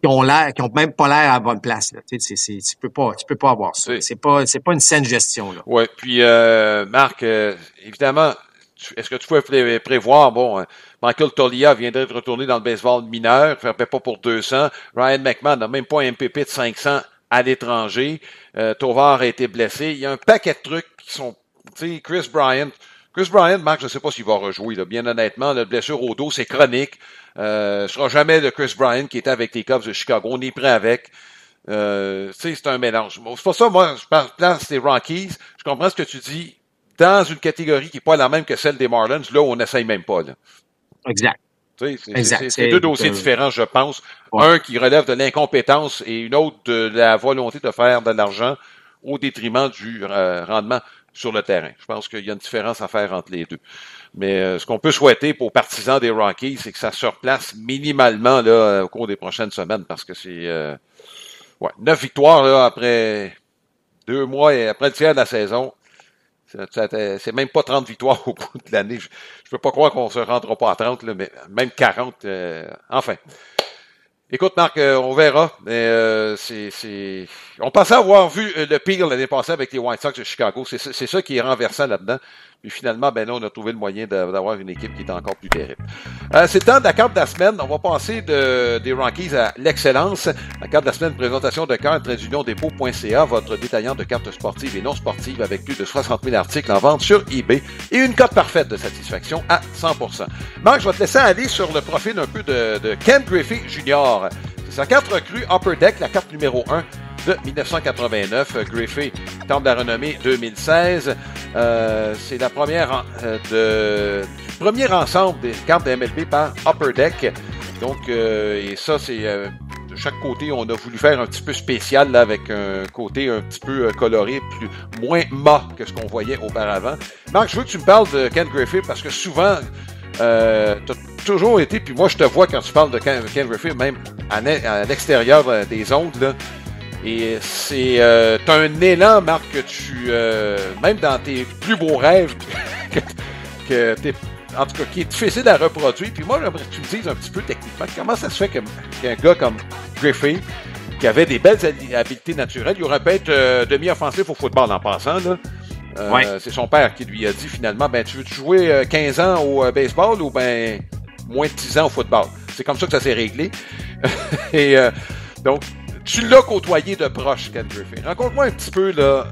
qui ont même pas l'air à la bonne place, là. Tu sais, tu peux pas avoir ça. C'est pas une saine gestion, là. Ouais. Puis, Marc, évidemment, est-ce que tu pouvais prévoir, Michael Toglia viendrait de retourner dans le baseball mineur, il fait pas pour 200. Ryan McMahon n'a même pas un MPP de 500 à l'étranger. Tovar a été blessé. Il y a un paquet de trucs qui sont, tu sais, Chris Bryant, Marc, je ne sais pas s'il va rejouer, là. Bien honnêtement, la blessure au dos, c'est chronique. Ce sera jamais le Chris Bryant qui était avec les Cubs de Chicago. On est prêt avec. Tu sais, c'est un mélange. C'est pour ça, moi, je pense des Rockies. Je comprends ce que tu dis. Dans une catégorie qui n'est pas la même que celle des Marlins, là, on n'essaye même pas, là. Exact. C'est deux dossiers différents, je pense. Ouais. Un qui relève de l'incompétence et une autre de la volonté de faire de l'argent au détriment du rendement sur le terrain. Je pense qu'il y a une différence à faire entre les deux. Mais ce qu'on peut souhaiter pour partisans des Rockies, c'est que ça se replace minimalement là au cours des prochaines semaines, parce que c'est 9 victoires là, après 2 mois et après le tiers de la saison. C'est même pas 30 victoires au bout de l'année. Je peux pas croire qu'on se rendra pas à 30, là, mais même 40. Enfin. Écoute, Marc, on verra. Mais on pensait avoir vu le pire l'année passée avec les White Sox de Chicago. C'est ça qui est renversant là-dedans. Puis finalement, là, on a trouvé le moyen d'avoir une équipe qui est encore plus terrible. C'est le temps de la carte de la semaine. On va passer des Rockies à l'excellence. La carte de la semaine, présentation de carte, tradeuniondepot.ca, votre détaillant de cartes sportives et non sportives avec plus de 60 000 articles en vente sur eBay et une cote parfaite de satisfaction à 100%. Marc, je vais te laisser aller sur le profil un peu de Ken Griffey Jr. C'est sa carte recrue Upper Deck, la carte numéro 1 de 1989. Griffey tente de la renommée 2016. C'est la première du premier ensemble des cartes de MLB par Upper Deck. Donc, et ça, c'est de chaque côté, on a voulu faire un petit peu spécial là, avec un côté un petit peu coloré, moins mat que ce qu'on voyait auparavant. Marc, je veux que tu me parles de Ken Griffey parce que souvent, t'as toujours été, puis moi je te vois quand tu parles de Ken Griffey, même à l'extérieur des ondes, là. Et c'est un élan, Marc, que tu, même dans tes plus beaux rêves, que t'es, en tout cas, qui est difficile à reproduire. Puis moi, j'aimerais que tu me dises un petit peu techniquement, comment ça se fait qu'un gars comme Griffey, qui avait des belles habiletés naturelles, il aurait pu être demi-offensif au football en passant, là. C'est son père qui lui a dit finalement, tu veux-tu jouer 15 ans au baseball ou moins de 10 ans au football? C'est comme ça que ça s'est réglé. Et donc, tu l'as côtoyé de proche, Ken Griffey. Raconte-moi un petit peu là,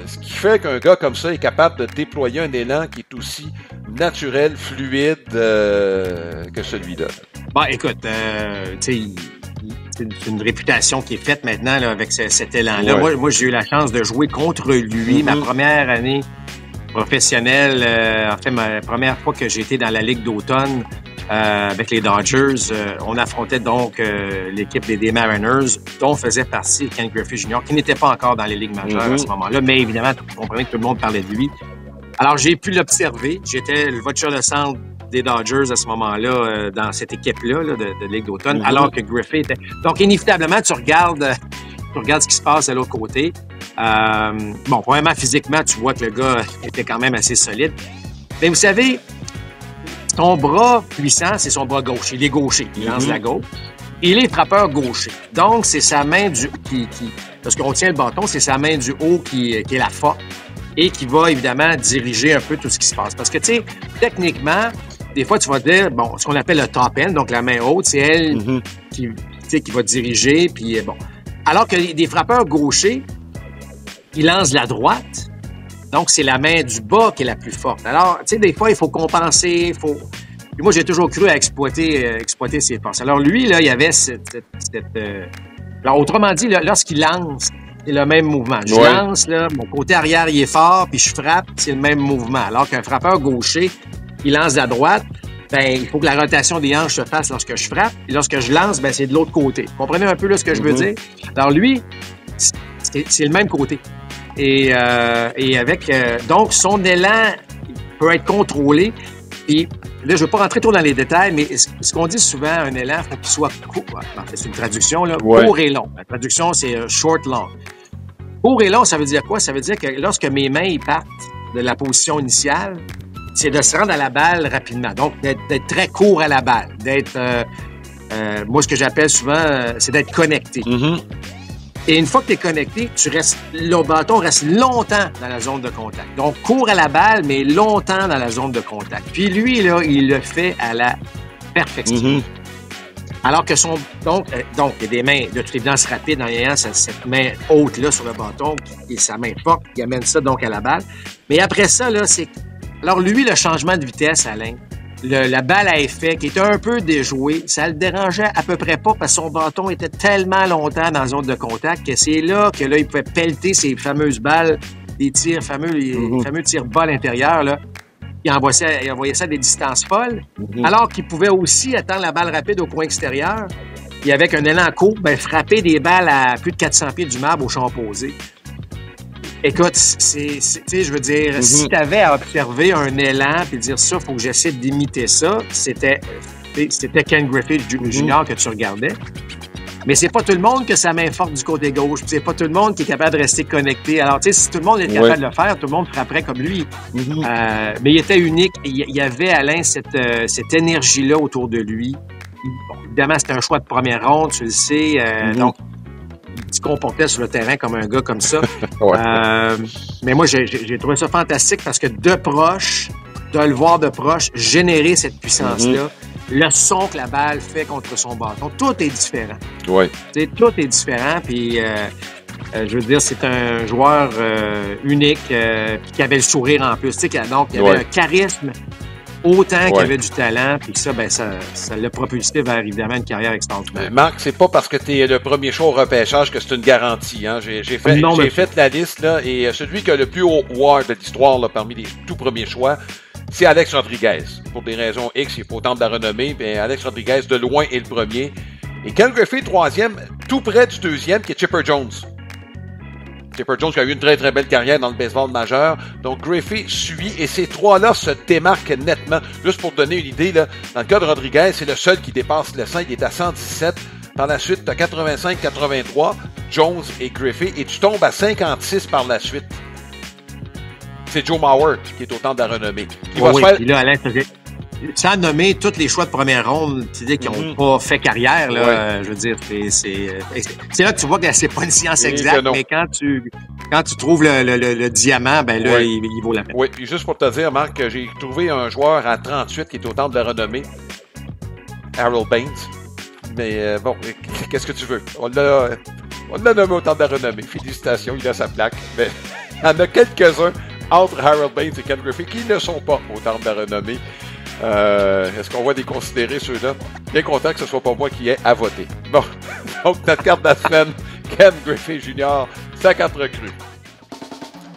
ce qui fait qu'un gars comme ça est capable de déployer un élan qui est aussi naturel, fluide que celui-là. Écoute, tu sais, c'est une réputation qui est faite maintenant là, avec cet élan-là. Ouais. Moi, j'ai eu la chance de jouer contre lui. Ma première année professionnelle, ma première fois que j'ai été dans la Ligue d'automne avec les Dodgers, on affrontait donc l'équipe des Mariners, dont faisait partie Ken Griffey Jr., qui n'était pas encore dans les Ligues majeures à ce moment-là, mais évidemment, vous comprenez que tout le monde parlait de lui. Alors, j'ai pu l'observer. J'étais le voiture de centre des Dodgers à ce moment-là, dans cette équipe-là là, de Ligue d'automne, alors que Griffey était... Donc, inévitablement, tu regardes ce qui se passe de l'autre côté. Premièrement, physiquement, tu vois que le gars était quand même assez solide. Mais vous savez, son bras puissant, c'est son bras gauche. Il est gaucher. Il lance la gauche. Il est frappeur gaucher. Donc, c'est sa main parce qu'on tient le bâton, c'est sa main du haut qui est la forte et qui va évidemment diriger un peu tout ce qui se passe. Parce que, tu sais, techniquement, des fois, tu vas dire, bon, ce qu'on appelle le top end, donc la main haute, c'est elle qui va diriger, puis bon. Alors que des frappeurs gauchers, ils lancent la droite, donc c'est la main du bas qui est la plus forte. Alors, tu sais, des fois, il faut compenser, Puis moi, j'ai toujours cru à exploiter ses forces. Alors lui, là, il y avait Alors, autrement dit, là, lorsqu'il lance, c'est le même mouvement. Je lance, là, mon côté arrière, il est fort, puis je frappe, c'est le même mouvement. Alors qu'un frappeur gaucher, il lance à droite, ben il faut que la rotation des hanches se fasse lorsque je frappe. Et lorsque je lance, ben c'est de l'autre côté. Vous comprenez un peu là ce que je veux dire? Alors lui, c'est le même côté. Et avec... donc, son élan peut être contrôlé. Et là, je ne veux pas rentrer trop dans les détails, mais ce qu'on dit souvent, un élan, il faut qu'il soit court. En fait, c'est une traduction, là. Court et long. La traduction, c'est short, long. Court et long, ça veut dire quoi? Ça veut dire que lorsque mes mains ils partent de la position initiale, c'est de se rendre à la balle rapidement. Donc, d'être très court à la balle. D'être, moi, ce que j'appelle souvent, c'est d'être connecté. Et une fois que tu es connecté, le bâton reste longtemps dans la zone de contact. Donc, court à la balle, mais longtemps dans la zone de contact. Puis lui, là, il le fait à la perfection. Alors que donc, il y a des mains de toute évidence rapides en ayant cette main haute-là sur le bâton et sa main forte qui amène ça donc à la balle. Mais après ça, là, c'est... Alors lui, le changement de vitesse, Alain, la balle à effet qui était un peu déjouée, ça le dérangeait à peu près pas parce que son bâton était tellement longtemps dans la zone de contact que c'est là il pouvait pelleter ces fameuses balles, les fameux tirs bas à l'intérieur, là. Il envoyait ça à des distances folles, alors qu'il pouvait aussi attendre la balle rapide au coin extérieur et avec un élan court, frapper des balles à plus de 400 pieds du marbre au champ opposé. Écoute, je veux dire, si tu avais à observer un élan puis dire ça, il faut que j'essaie d'imiter ça, c'était Ken Griffey Jr. que tu regardais. Mais c'est pas tout le monde que sa main forte du côté gauche, c'est pas tout le monde qui est capable de rester connecté. Alors, tu sais, si tout le monde est capable de le faire, tout le monde frapperait comme lui. Mais il était unique. Il y avait, Alain, cette énergie-là autour de lui. Bon, évidemment, c'était un choix de première ronde, tu le sais. Donc, il se comportait sur le terrain comme un gars comme ça. Mais moi, j'ai trouvé ça fantastique parce que de le voir de proche, générer cette puissance-là, le son que la balle fait contre son bâton, tout est différent. Tout est différent, puis je veux dire, c'est un joueur unique, puis qui avait le sourire en plus. Donc, il y avait un charisme autant qu'il y avait du talent, puis ça l'a propulsé vers, évidemment, une carrière extraordinaire. Marc, c'est pas parce que tu es le premier choix au repêchage que c'est une garantie. Hein? J'ai fait la liste, là, et celui qui a le plus haut WAR de l'histoire là, parmi les tout premiers choix, c'est Alex Rodriguez. Pour des raisons X, il faut autant de la renommée, mais Alex Rodriguez, de loin, est le premier. Et Ken Griffey, troisième, tout près du deuxième, qui est Chipper Jones. Chipper Jones qui a eu une très, très belle carrière dans le baseball majeur. Donc, Griffey suit et ces trois-là se démarquent nettement. Juste pour donner une idée, là, dans le cas de Rodriguez, c'est le seul qui dépasse le 100. Il est à 117. Par la suite, tu as 85-83, Jones et Griffey. Et tu tombes à 56 par la suite. C'est Joe Mauer qui est au temps de la renommée. Puis là, Alain, sans nommer tous les choix de première ronde qui n'ont pas fait carrière, là, je veux dire, c'est là que tu vois que c'est pas une science exacte, mais quand tu trouves le diamant, ben là, il vaut la peine. Oui, puis juste pour te dire, Marc, j'ai trouvé un joueur à 38 qui est au temps de la renommée, Harold Baines. Mais bon, qu'est-ce que tu veux? On l'a nommé au temps de la renommée. Félicitations, il a sa plaque. Mais il y en a quelques-uns entre Harold Baines et Ken Griffey qui ne sont pas au temps de la renommée. Est-ce qu'on va les considérer ceux-là? Bien content que ce soit pas moi qui ai à voter. Bon, donc notre carte de la semaine, Ken Griffey Jr., 50 recrues.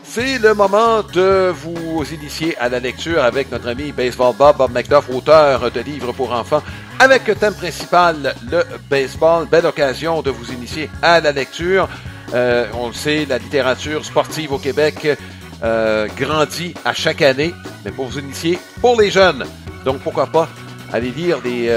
C'est le moment de vous initier à la lecture avec notre ami Baseball Bob McDuff, auteur de livres pour enfants, avec le thème principal, le baseball. Belle occasion de vous initier à la lecture. On le sait, la littérature sportive au Québec grandit à chaque année, mais pour vous initier, pour les jeunes. Donc, pourquoi pas aller lire des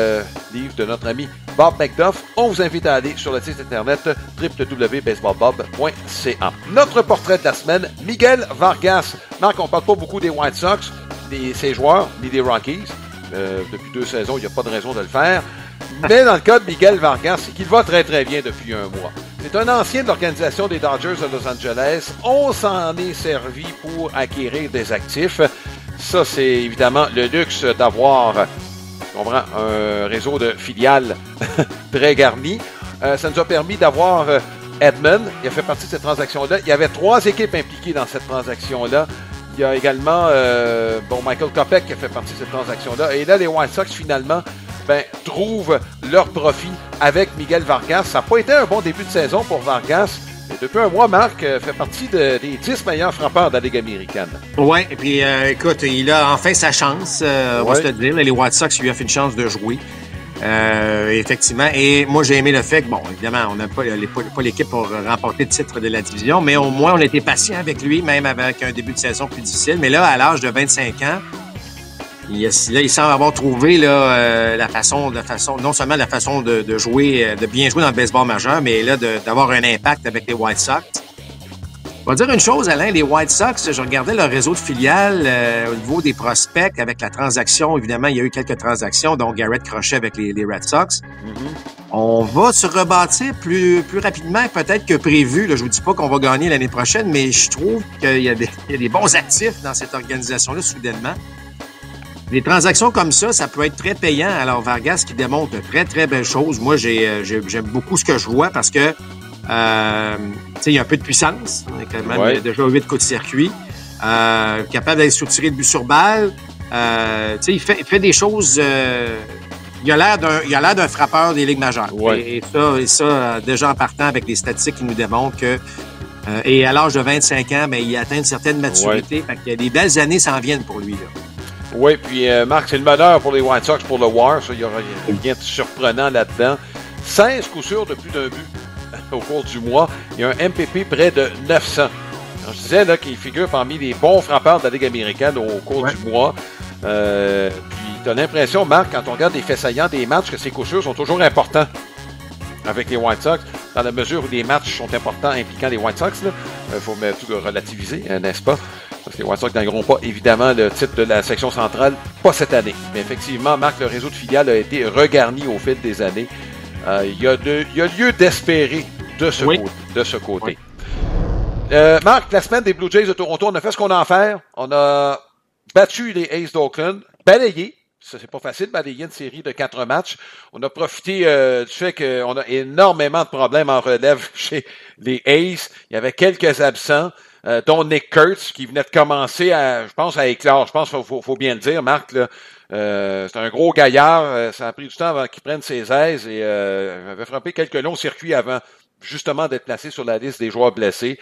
livres de notre ami Bob McDuff. On vous invite à aller sur le site internet www.baseballbob.ca. Notre portrait de la semaine, Miguel Vargas. Marc, on ne parle pas beaucoup des White Sox, ses joueurs, ni des Rockies. Depuis 2 saisons, il n'y a pas de raison de le faire. Mais dans le cas de Miguel Vargas, c'est qu'il va très très bien depuis un mois. C'est un ancien de l'organisation des Dodgers de Los Angeles. On s'en est servi pour acquérir des actifs. ça, c'est évidemment le luxe d'avoir, tu comprends, un réseau de filiales très garni. Ça nous a permis d'avoir Edmund, il a fait partie de cette transaction-là. Il y avait 3 équipes impliquées dans cette transaction-là. Il y a également Michael Kopech qui a fait partie de cette transaction-là. Et là, les White Sox, finalement, trouvent leur profit avec Miguel Vargas. Ça n'a pas été un bon début de saison pour Vargas. Et depuis un mois, Marc fait partie des 10 meilleurs frappeurs de la Ligue américaine. Oui, et puis écoute, il a enfin sa chance, on va se le dire. Les White Sox lui offrent une chance de jouer. Effectivement. Et moi, j'ai aimé le fait que, bon, évidemment, on n'a pas l'équipe pour remporter le titre de la division, mais au moins, on a été patient avec lui, même avec un début de saison plus difficile. Mais là, à l'âge de 25 ans, il semble avoir trouvé là, la façon, non seulement la façon de jouer, de bien jouer dans le baseball majeur, mais là, d'avoir un impact avec les White Sox. On va dire une chose, Alain, les White Sox, je regardais leur réseau de filiales au niveau des prospects avec la transaction. Évidemment, il y a eu quelques transactions, dont Garrett Crochet avec les Red Sox. On va se rebâtir plus rapidement peut-être que prévu. Là, je vous dis pas qu'on va gagner l'année prochaine, mais je trouve qu'il y a des bons actifs dans cette organisation-là, soudainement. Des transactions comme ça peut être très payant. Alors, Vargas qui démontre de très, très belles choses. Moi, j'aime beaucoup ce que je vois parce que il y a un peu de puissance. On est quand même il a déjà 8 coups de circuit. Capable d'aller soutirer le but sur balle. Il fait des choses... il a l'air d'un frappeur des ligues majeures. Ouais. Et ça, déjà en partant avec des statistiques qui nous démontrent que... et à l'âge de 25 ans, il atteint une certaine maturité. Fait que des belles années s'en viennent pour lui, là. Oui, puis Marc, c'est le meneur pour les White Sox pour le WAR. Ça, il y aura rien de surprenant là-dedans. 16 coups sûrs de plus d'un but au cours du mois. Il y a un MPP près de 900. Alors, je disais là qu'il figure parmi les bons frappeurs de la Ligue américaine au cours du mois. Puis tu as l'impression, Marc, quand on regarde les faits saillants des matchs, que ces coups sûrs sont toujours importants avec les White Sox, dans la mesure où les matchs sont importants impliquant les White Sox. Il faut tout relativiser, n'est-ce pas? Parce que les White Sox n'auront pas, évidemment, le titre de la section centrale, pas cette année. Mais effectivement, Marc, le réseau de filiales a été regarni au fil des années. Il y a lieu d'espérer de ce côté. Marc, la semaine des Blue Jays de Toronto, on a fait ce qu'on a à faire. On a battu les A's d'Oakland, balayé. Ça, c'est pas facile de balayer une série de 4 matchs. On a profité du fait qu'on a énormément de problèmes en relève chez les A's. Il y avait quelques absents, dont Nick Kurtz, qui venait de commencer à éclore. Je pense qu'il faut bien le dire, Marc, là. C'est un gros gaillard. Ça a pris du temps avant qu'il prenne ses aises et avait frappé quelques longs circuits avant justement d'être placé sur la liste des joueurs blessés.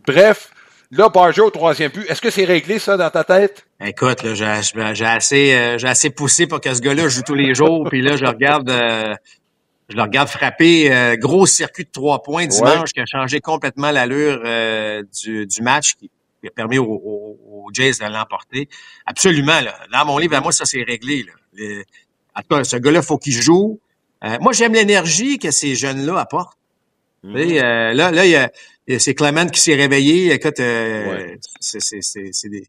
Bref, là, Barger au 3e but. Est-ce que c'est réglé, ça, dans ta tête? Écoute, là, j'ai assez poussé pour que ce gars-là joue tous les jours. Puis là, je le regarde frapper. Gros circuit de 3 points dimanche qui a changé complètement l'allure du match, qui a permis aux Jays de l'emporter. Absolument, là. Dans mon livre, à moi, ça, c'est réglé, là. En tout cas, ce gars-là, faut qu'il joue. Moi, j'aime l'énergie que ces jeunes-là apportent. Là, c'est Clement qui s'est réveillé. Écoute, c'est des...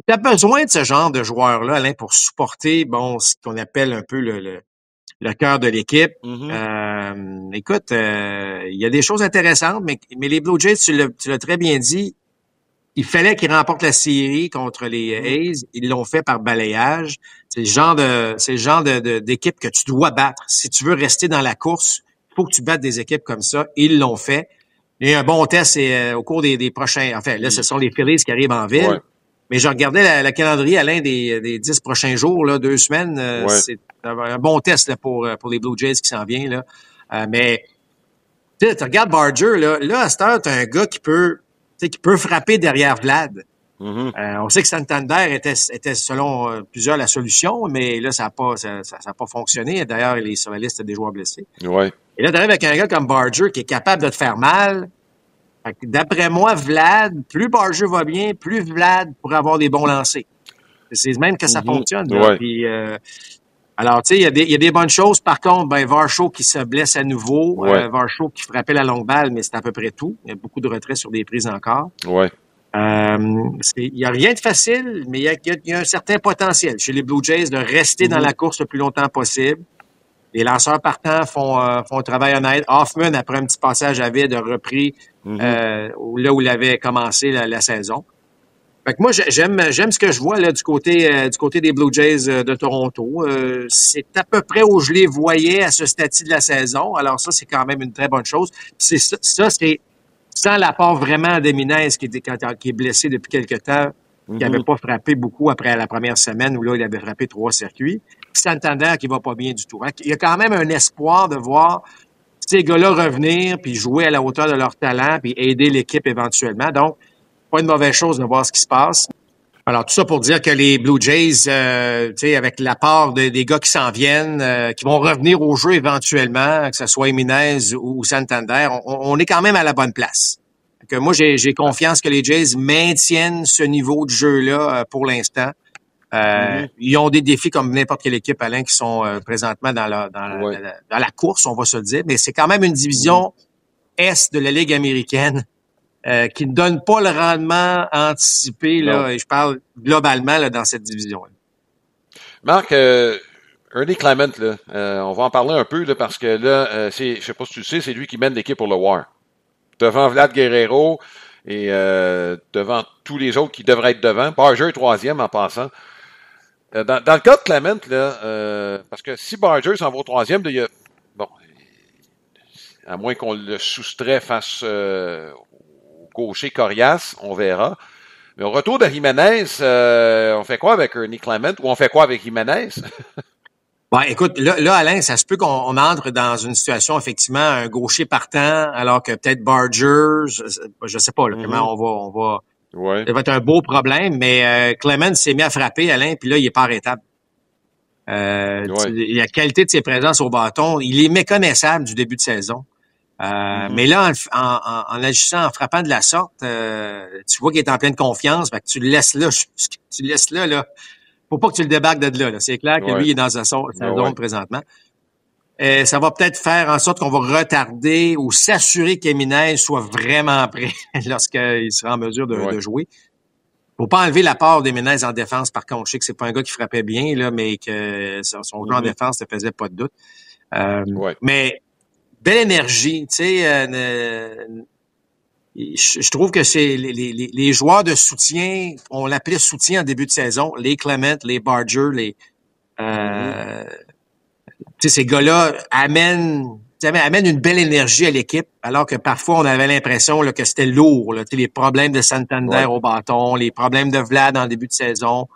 T'as besoin de ce genre de joueurs-là, Alain, pour supporter, ce qu'on appelle un peu le cœur de l'équipe. Écoute, il y a des choses intéressantes, mais les Blue Jays, tu l'as très bien dit, il fallait qu'ils remportent la série contre les A's. Ils l'ont fait par balayage. C'est le genre d'équipe que tu dois battre. Si tu veux rester dans la course, il faut que tu battes des équipes comme ça. Ils l'ont fait. Il y a un bon test au cours des prochains... Enfin, là, ce sont les Phillies qui arrivent en ville. Ouais. Mais je regardais le calendrier, Alain, des 10 prochains jours, là, 2 semaines. C'est un bon test là, pour les Blue Jays qui s'en vient. Là. Mais tu regardes Barger, là, à cette heure, t'as un gars qui peut frapper derrière Vlad. On sait que Santander était selon plusieurs la solution, mais là, ça n'a pas fonctionné. D'ailleurs, il est sur la liste des joueurs blessés. Ouais. Et là, t'arrives avec un gars comme Barger qui est capable de te faire mal. D'après moi, Vlad, plus Barger va bien, plus Vlad pourrait avoir des bons lancers. C'est même que ça fonctionne. Là. Puis, alors, tu sais, il y a des bonnes choses. Par contre, Varsho qui se blesse à nouveau. Varsho qui frappait la longue balle, mais c'est à peu près tout. Il y a beaucoup de retraits sur des prises encore. Il y a rien de facile, mais il y a un certain potentiel chez les Blue Jays de rester dans la course le plus longtemps possible. Les lanceurs partants font un travail honnête. Hoffman, après un petit passage à vide, a repris là où il avait commencé la saison. Fait que moi, j'aime ce que je vois là du côté des Blue Jays de Toronto. C'est à peu près où je les voyais à ce stade de la saison. Alors ça, c'est quand même une très bonne chose. Puis c'est sans l'apport vraiment d'Eminez qui est blessé depuis quelque temps, qui n'avait pas frappé beaucoup après la première semaine où là, il avait frappé 3 circuits. Puis Santander qui va pas bien du tout. Il y a quand même un espoir de voir ces gars-là revenir puis jouer à la hauteur de leur talent puis aider l'équipe éventuellement. Donc, pas une mauvaise chose de voir ce qui se passe. Alors, tout ça pour dire que les Blue Jays, avec l'apport des gars qui s'en viennent, qui vont revenir au jeu éventuellement, que ce soit Jiménez ou Santander, on est quand même à la bonne place. Que moi, j'ai confiance que les Jays maintiennent ce niveau de jeu-là pour l'instant. Ils ont des défis comme n'importe quelle équipe, Alain, qui sont présentement dans la course, on va se le dire. Mais c'est quand même une division Est de la Ligue américaine qui ne donne pas le rendement anticipé, là, et je parle globalement là, dans cette division-là. Marc, Ernie Clement, là, on va en parler un peu là, parce que là, je sais pas si tu le sais, c'est lui qui mène l'équipe pour le WAR. Devant Vlad Guerrero et devant tous les autres qui devraient être devant. Barger est 3e en passant. Dans le cas de Clement, là, parce que si Barger s'en va au 3e, il y a, bon, à moins qu'on le soustrait face gaucher coriace, on verra. Mais au retour de Jiménez, on fait quoi avec Ernie Clement ou on fait quoi avec Jiménez? Bon, écoute, là, Alain, ça se peut qu'on entre dans une situation, effectivement, un gaucher partant, alors que peut-être Barger, je sais pas là, comment on va. Ouais. Ça va être un beau problème, mais Clement s'est mis à frapper, Alain, puis là, il est pas arrêtable. La qualité de ses présences au bâton, il est méconnaissable du début de saison. Mais là, en agissant, en frappant de la sorte, tu vois qu'il est en pleine confiance, fait que tu le laisses là. Faut pas que tu le débarques de là. C'est clair que lui, il est dans sa zone présentement. Ça va peut-être faire en sorte qu'on va retarder ou s'assurer qu'Eminez soit vraiment prêt lorsqu'il sera en mesure de jouer. Faut pas enlever l'apport d'Eminez en défense, par contre. Je sais que c'est pas un gars qui frappait bien, là, mais que son jeu en défense ne faisait pas de doute. Mais belle énergie, tu sais. Je trouve que c'est les joueurs de soutien, on l'appelait soutien en début de saison, les Clement, les Barger, tu sais, ces gars-là amènent une belle énergie à l'équipe, alors que parfois on avait l'impression là, que c'était lourd. Là, tu sais, les problèmes de Santander au bâton, les problèmes de Vlad en début de saison,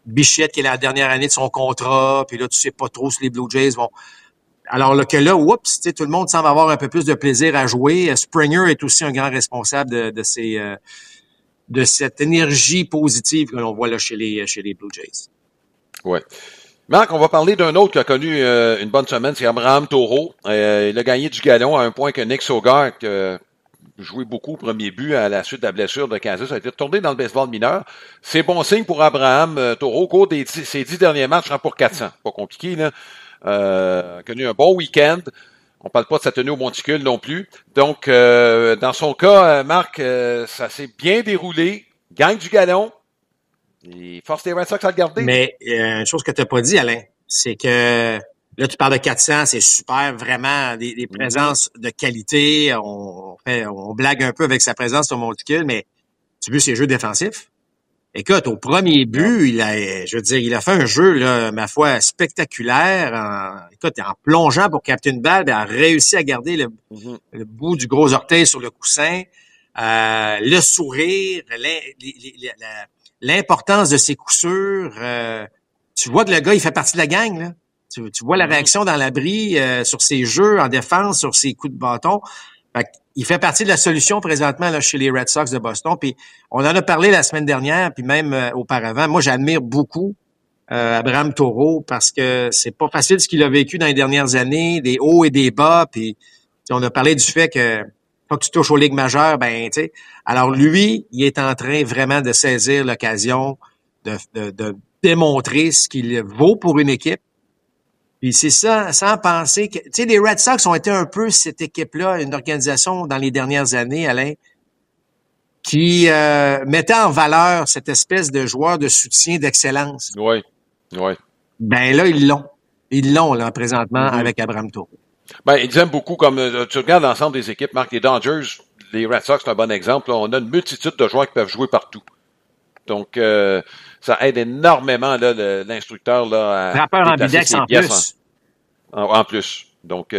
Bichette qui est la dernière année de son contrat, puis là tu sais pas trop si les Blue Jays vont. Alors là, que là, oups, tu sais, tout le monde semble avoir un peu plus de plaisir à jouer. Springer est aussi un grand responsable de cette énergie positive que l'on voit là chez les Blue Jays. Ouais. Marc, on va parler d'un autre qui a connu une bonne semaine, c'est Abraham Taureau. Il a gagné du galon à un point que Nick Sogard, qui a joué beaucoup au premier but à la suite de la blessure de Kansas, a été retourné dans le baseball mineur. C'est bon signe pour Abraham Taureau. Au cours ses 10 derniers matchs, rend pour 400. Pas compliqué, là. A connu un bon week-end. On parle pas de sa tenue au monticule non plus. Donc, dans son cas, Marc, ça s'est bien déroulé. Gagne du galon. Il force les Red Sox à le garder. Mais une chose que tu n'as pas dit, Alain, c'est que là, tu parles de 400, c'est super, vraiment, des présences de qualité. On blague un peu avec sa présence au monticule, mais tu veux ses jeux défensifs? Écoute, au premier but, il a fait un jeu, là, ma foi, spectaculaire. En plongeant pour capter une balle, il a réussi à garder le bout du gros orteil sur le coussin. Le sourire, l'importance de ses coups sûrs. Tu vois que le gars, il fait partie de la gang, là. Tu vois la réaction dans l'abri sur ses jeux en défense, sur ses coups de bâton. Il fait partie de la solution présentement là, chez les Red Sox de Boston. Puis on en a parlé la semaine dernière, puis même auparavant. Moi, j'admire beaucoup Abraham Taureau parce que c'est pas facile ce qu'il a vécu dans les dernières années, des hauts et des bas. Puis on a parlé du fait que quand tu touches aux ligues majeures, ben tu sais. Alors lui, il est en train vraiment de saisir l'occasion de démontrer ce qu'il vaut pour une équipe. Puis c'est ça, sans penser que... Tu sais, les Red Sox ont été un peu cette équipe-là, une organisation dans les dernières années, Alain, qui mettait en valeur cette espèce de joueur de soutien d'excellence. Oui. Ben là, ils l'ont, là, présentement, avec Abraham Taureau. Ben, ils aiment beaucoup, comme tu regardes l'ensemble des équipes, Marc, les Dodgers, les Red Sox, c'est un bon exemple. Là, on a une multitude de joueurs qui peuvent jouer partout. Donc, ça aide énormément là, l'instructeur là, à Frappeur déplacer ambidex ses en pièces plus. en plus. Donc,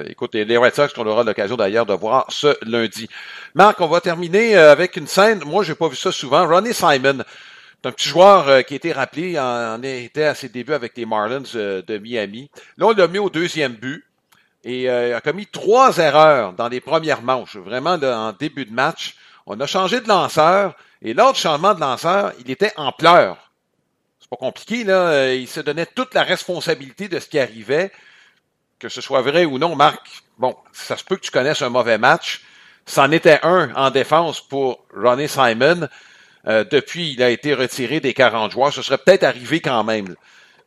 écoute, les Red Sox qu'on aura l'occasion d'ailleurs de voir ce lundi. Marc, on va terminer avec une scène. Moi, j'ai pas vu ça souvent. Ronnie Simon, c'est un petit joueur qui a été rappelé, en était à ses débuts avec les Marlins de Miami. Là, on l'a mis au deuxième but et a commis 3 erreurs dans les premières manches. Vraiment, là, en début de match, on a changé de lanceur et lors du changement de lanceur, il était en pleurs. C'est pas compliqué, là. Il se donnait toute la responsabilité de ce qui arrivait. Que ce soit vrai ou non, Marc, bon, ça se peut que tu connaisses un mauvais match. C'en était un en défense pour Ronnie Simon. Depuis, il a été retiré des 40 joueurs. Ce serait peut-être arrivé quand même.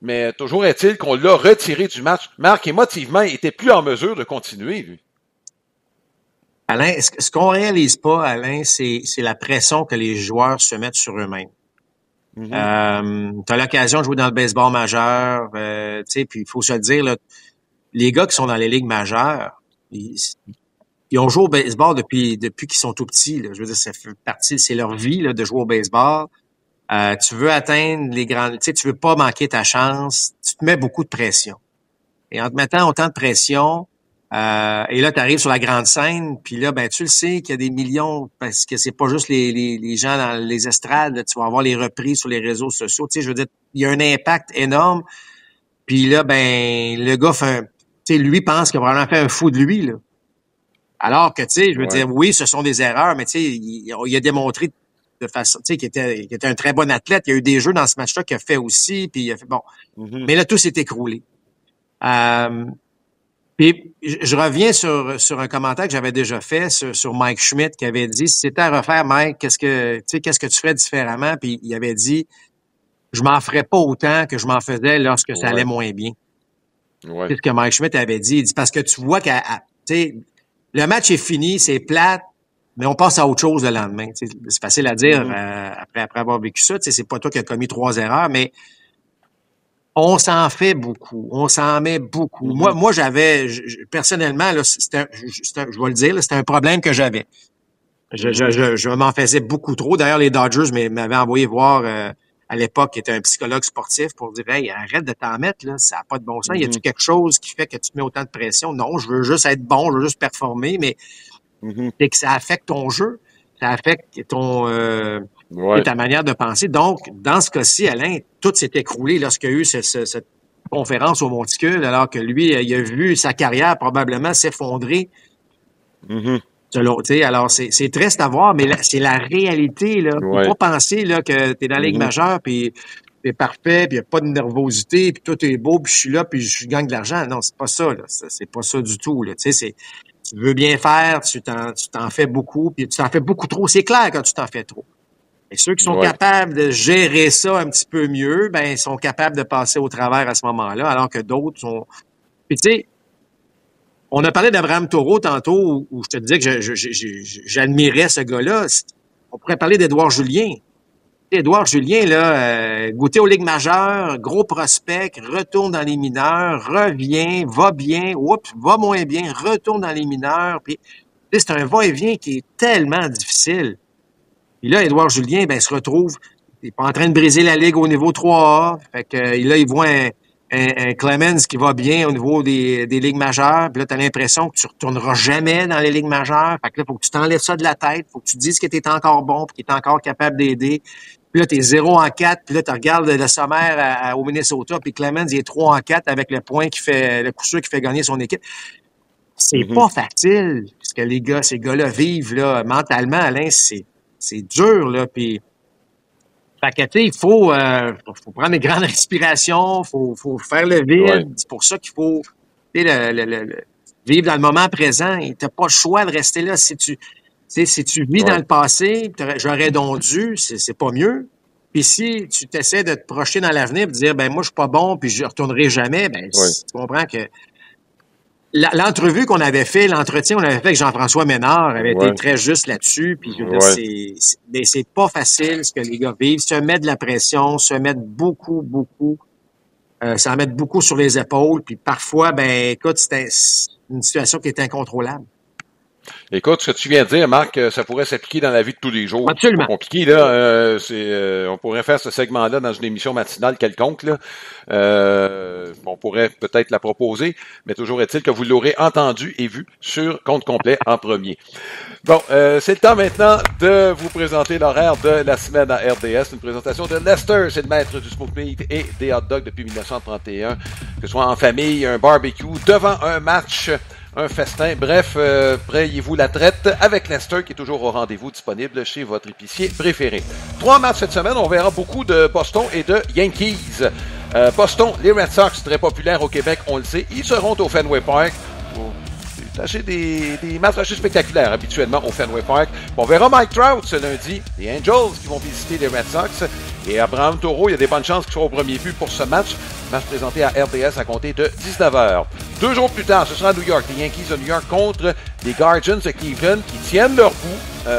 Mais toujours est-il qu'on l'a retiré du match. Marc, émotivement, il était plus en mesure de continuer, lui. Alain, ce qu'on réalise pas, Alain, c'est la pression que les joueurs se mettent sur eux-mêmes. Mm-hmm. Tu as l'occasion de jouer dans le baseball majeur, tu sais, puis il faut se le dire, là, les gars qui sont dans les ligues majeures, ils ont joué au baseball depuis qu'ils sont tout petits. Là. Je veux dire, ça fait partie, c'est leur vie là, de jouer au baseball. Tu veux atteindre les grands, tu sais, tu veux pas manquer ta chance. Tu te mets beaucoup de pression. Et en te mettant autant de pression, et là, tu arrives sur la grande scène, puis là, ben tu le sais qu'il y a des millions, parce que c'est pas juste les gens dans les estrades. Là, tu vas avoir les reprises sur les réseaux sociaux. Tu sais, je veux dire, il y a un impact énorme. Puis là, ben le gars fait tu sais, lui pense qu'il a probablement fait un fou de lui, là. Alors que, tu sais, je veux dire, oui, ce sont des erreurs, mais tu sais, il a démontré de façon, tu sais, qu'il était un très bon athlète. Il y a eu des jeux dans ce match-là qu'il a fait aussi, puis il a fait, bon. Mm-hmm. Mais là, tout s'est écroulé. Puis, je reviens sur un commentaire que j'avais déjà fait sur Mike Schmidt qui avait dit, si c'était à refaire, Mike, qu'est-ce que tu ferais différemment? Puis, il avait dit, je m'en ferais pas autant que je m'en faisais lorsque ça allait moins bien. Ouais. C'est ce que Mike Schmidt avait dit. Il dit, parce que tu vois tu sais, le match est fini, c'est plate, mais on passe à autre chose le lendemain. Tu sais, c'est facile à dire après avoir vécu ça. Tu sais, c'est pas toi qui as commis 3 erreurs, mais on s'en fait beaucoup. On s'en met beaucoup. Mm-hmm. Moi, personnellement, là, je vais le dire, là, c'était un problème que j'avais. Je m'en faisais beaucoup trop. D'ailleurs, les Dodgers m'avaient envoyé voir à l'époque, qui était un psychologue sportif, pour dire, hey, arrête de t'en mettre, là, ça n'a pas de bon sens. Y a-tu quelque chose qui fait que tu te mets autant de pression? Non, je veux juste être bon, je veux juste performer, mais c'est que ça affecte ton jeu, ça affecte ta manière de penser. Donc, dans ce cas-ci, Alain, tout s'est écroulé lorsqu'il y a eu cette conférence au Monticule, alors que lui, il a vu sa carrière probablement s'effondrer. Alors, c'est triste à voir, mais là, c'est la réalité, là. Faut pas penser, là, que t'es dans la Ligue majeure, puis t'es parfait, puis y a pas de nervosité, puis tout est beau, puis je suis là, puis je gagne de l'argent. Non, c'est pas ça, là. C'est pas ça du tout, là. Tu sais, tu veux bien faire, tu t'en fais beaucoup, puis tu t'en fais beaucoup trop. C'est clair quand tu t'en fais trop. Et ceux qui sont capables de gérer ça un petit peu mieux, ben, sont capables de passer au travers à ce moment-là, alors que d'autres sont... Puis tu sais, on a parlé d'Abraham Taureau tantôt, où je te disais que j'admirais ce gars-là. On pourrait parler d'Édouard Julien. Édouard Julien, là, goûté aux ligues majeures, gros prospect, retourne dans les mineurs, revient, va bien, va moins bien, retourne dans les mineurs. Puis, c'est un va-et-vient qui est tellement difficile. Puis là, Édouard Julien, ben, se retrouve, il est pas en train de briser la ligue au niveau 3A. Fait que là, il voit un Clemens qui va bien au niveau des ligues majeures. Puis là, tu as l'impression que tu retourneras jamais dans les ligues majeures. Fait que là, faut que tu t'enlèves ça de la tête. Faut que tu te dises que tu es encore bon puis que tu es encore capable d'aider. Puis là, tu es 0-4. Puis là, tu regardes le sommaire au Minnesota. Puis Clemens, il est 3-4 avec le coup sûr qui fait gagner son équipe. C'est pas facile. Ce que ces gars-là vivent là, mentalement, Alain, c'est dur. Là, puis... Fait que, tu sais, il faut prendre des grandes respirations, faut faire le vide. Ouais. C'est pour ça qu'il faut vivre dans le moment présent. Tu n'as pas le choix de rester là. Si tu vis dans le passé, j'aurais donc dû, c'est pas mieux. Puis si tu t'essaies de te projeter dans l'avenir et de dire, ben moi, je suis pas bon puis je retournerai jamais, ben tu comprends que l'entrevue qu'on avait fait, l'entretien qu'on avait fait avec Jean-François Ménard avait été très juste là-dessus. Puis je veux dire, mais c'est pas facile ce que les gars vivent. Se mettre de la pression, se mettre beaucoup, s'en mettre beaucoup sur les épaules. Puis parfois, ben écoute, c'est une situation qui est incontrôlable. Écoute, ce que tu viens de dire, Marc, ça pourrait s'appliquer dans la vie de tous les jours. Absolument. C'est pas compliqué, là. On pourrait faire ce segment-là dans une émission matinale quelconque, là. On pourrait peut-être la proposer, mais toujours est-il que vous l'aurez entendu et vu sur Compte complet en premier. Bon, c'est le temps maintenant de vous présenter l'horaire de la semaine à RDS. Une présentation de Lester, c'est le maître du smoke meat et des hot dogs depuis 1931. Que ce soit en famille, un barbecue, devant un match, un festin. Bref, payez-vous la traite avec Lester qui est toujours au rendez-vous disponible chez votre épicier préféré. 3 matchs cette semaine, on verra beaucoup de Boston et de Yankees. Boston, les Red Sox, très populaires au Québec, on le sait, ils seront au Fenway Park. C'est des matchs assez spectaculaires habituellement au Fenway Park. On verra Mike Trout ce lundi, les Angels qui vont visiter les Red Sox. Et Abraham Taureau, il y a des bonnes chances qu'il soit au premier but pour ce match. Match présenté à RDS à compter de 19h. 2 jours plus tard, ce sera à New York. Les Yankees de New York contre les Guardians de Cleveland qui tiennent leur coup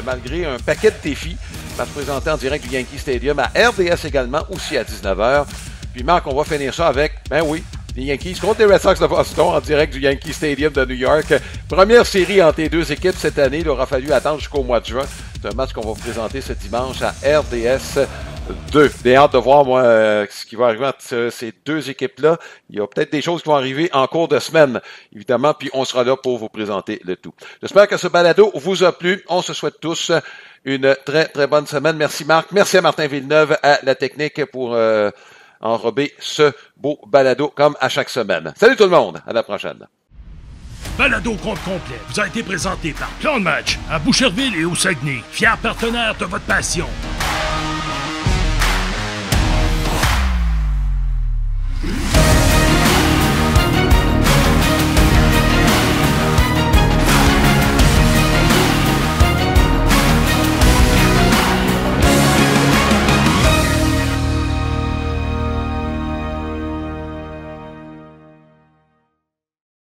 malgré un paquet de défis. Match présenté en direct du Yankee Stadium à RDS également, aussi à 19h. Puis Marc, on va finir ça avec, ben oui, les Yankees contre les Red Sox de Boston en direct du Yankee Stadium de New York. Première série entre les deux équipes cette année. Il aura fallu attendre jusqu'au mois de juin. C'est un match qu'on va vous présenter ce dimanche à RDS 2. J'ai hâte de voir, moi, ce qui va arriver entre ces deux équipes-là. Il y a peut-être des choses qui vont arriver en cours de semaine, évidemment, puis on sera là pour vous présenter le tout. J'espère que ce balado vous a plu. On se souhaite tous une très, très bonne semaine. Merci Marc. Merci à Martin Villeneuve à la technique pour enrober ce beau balado comme à chaque semaine. Salut tout le monde, à la prochaine. Balado Compte complet vous a été présenté par Plan de Match à Boucherville et au Saguenay, fiers partenaires de votre passion.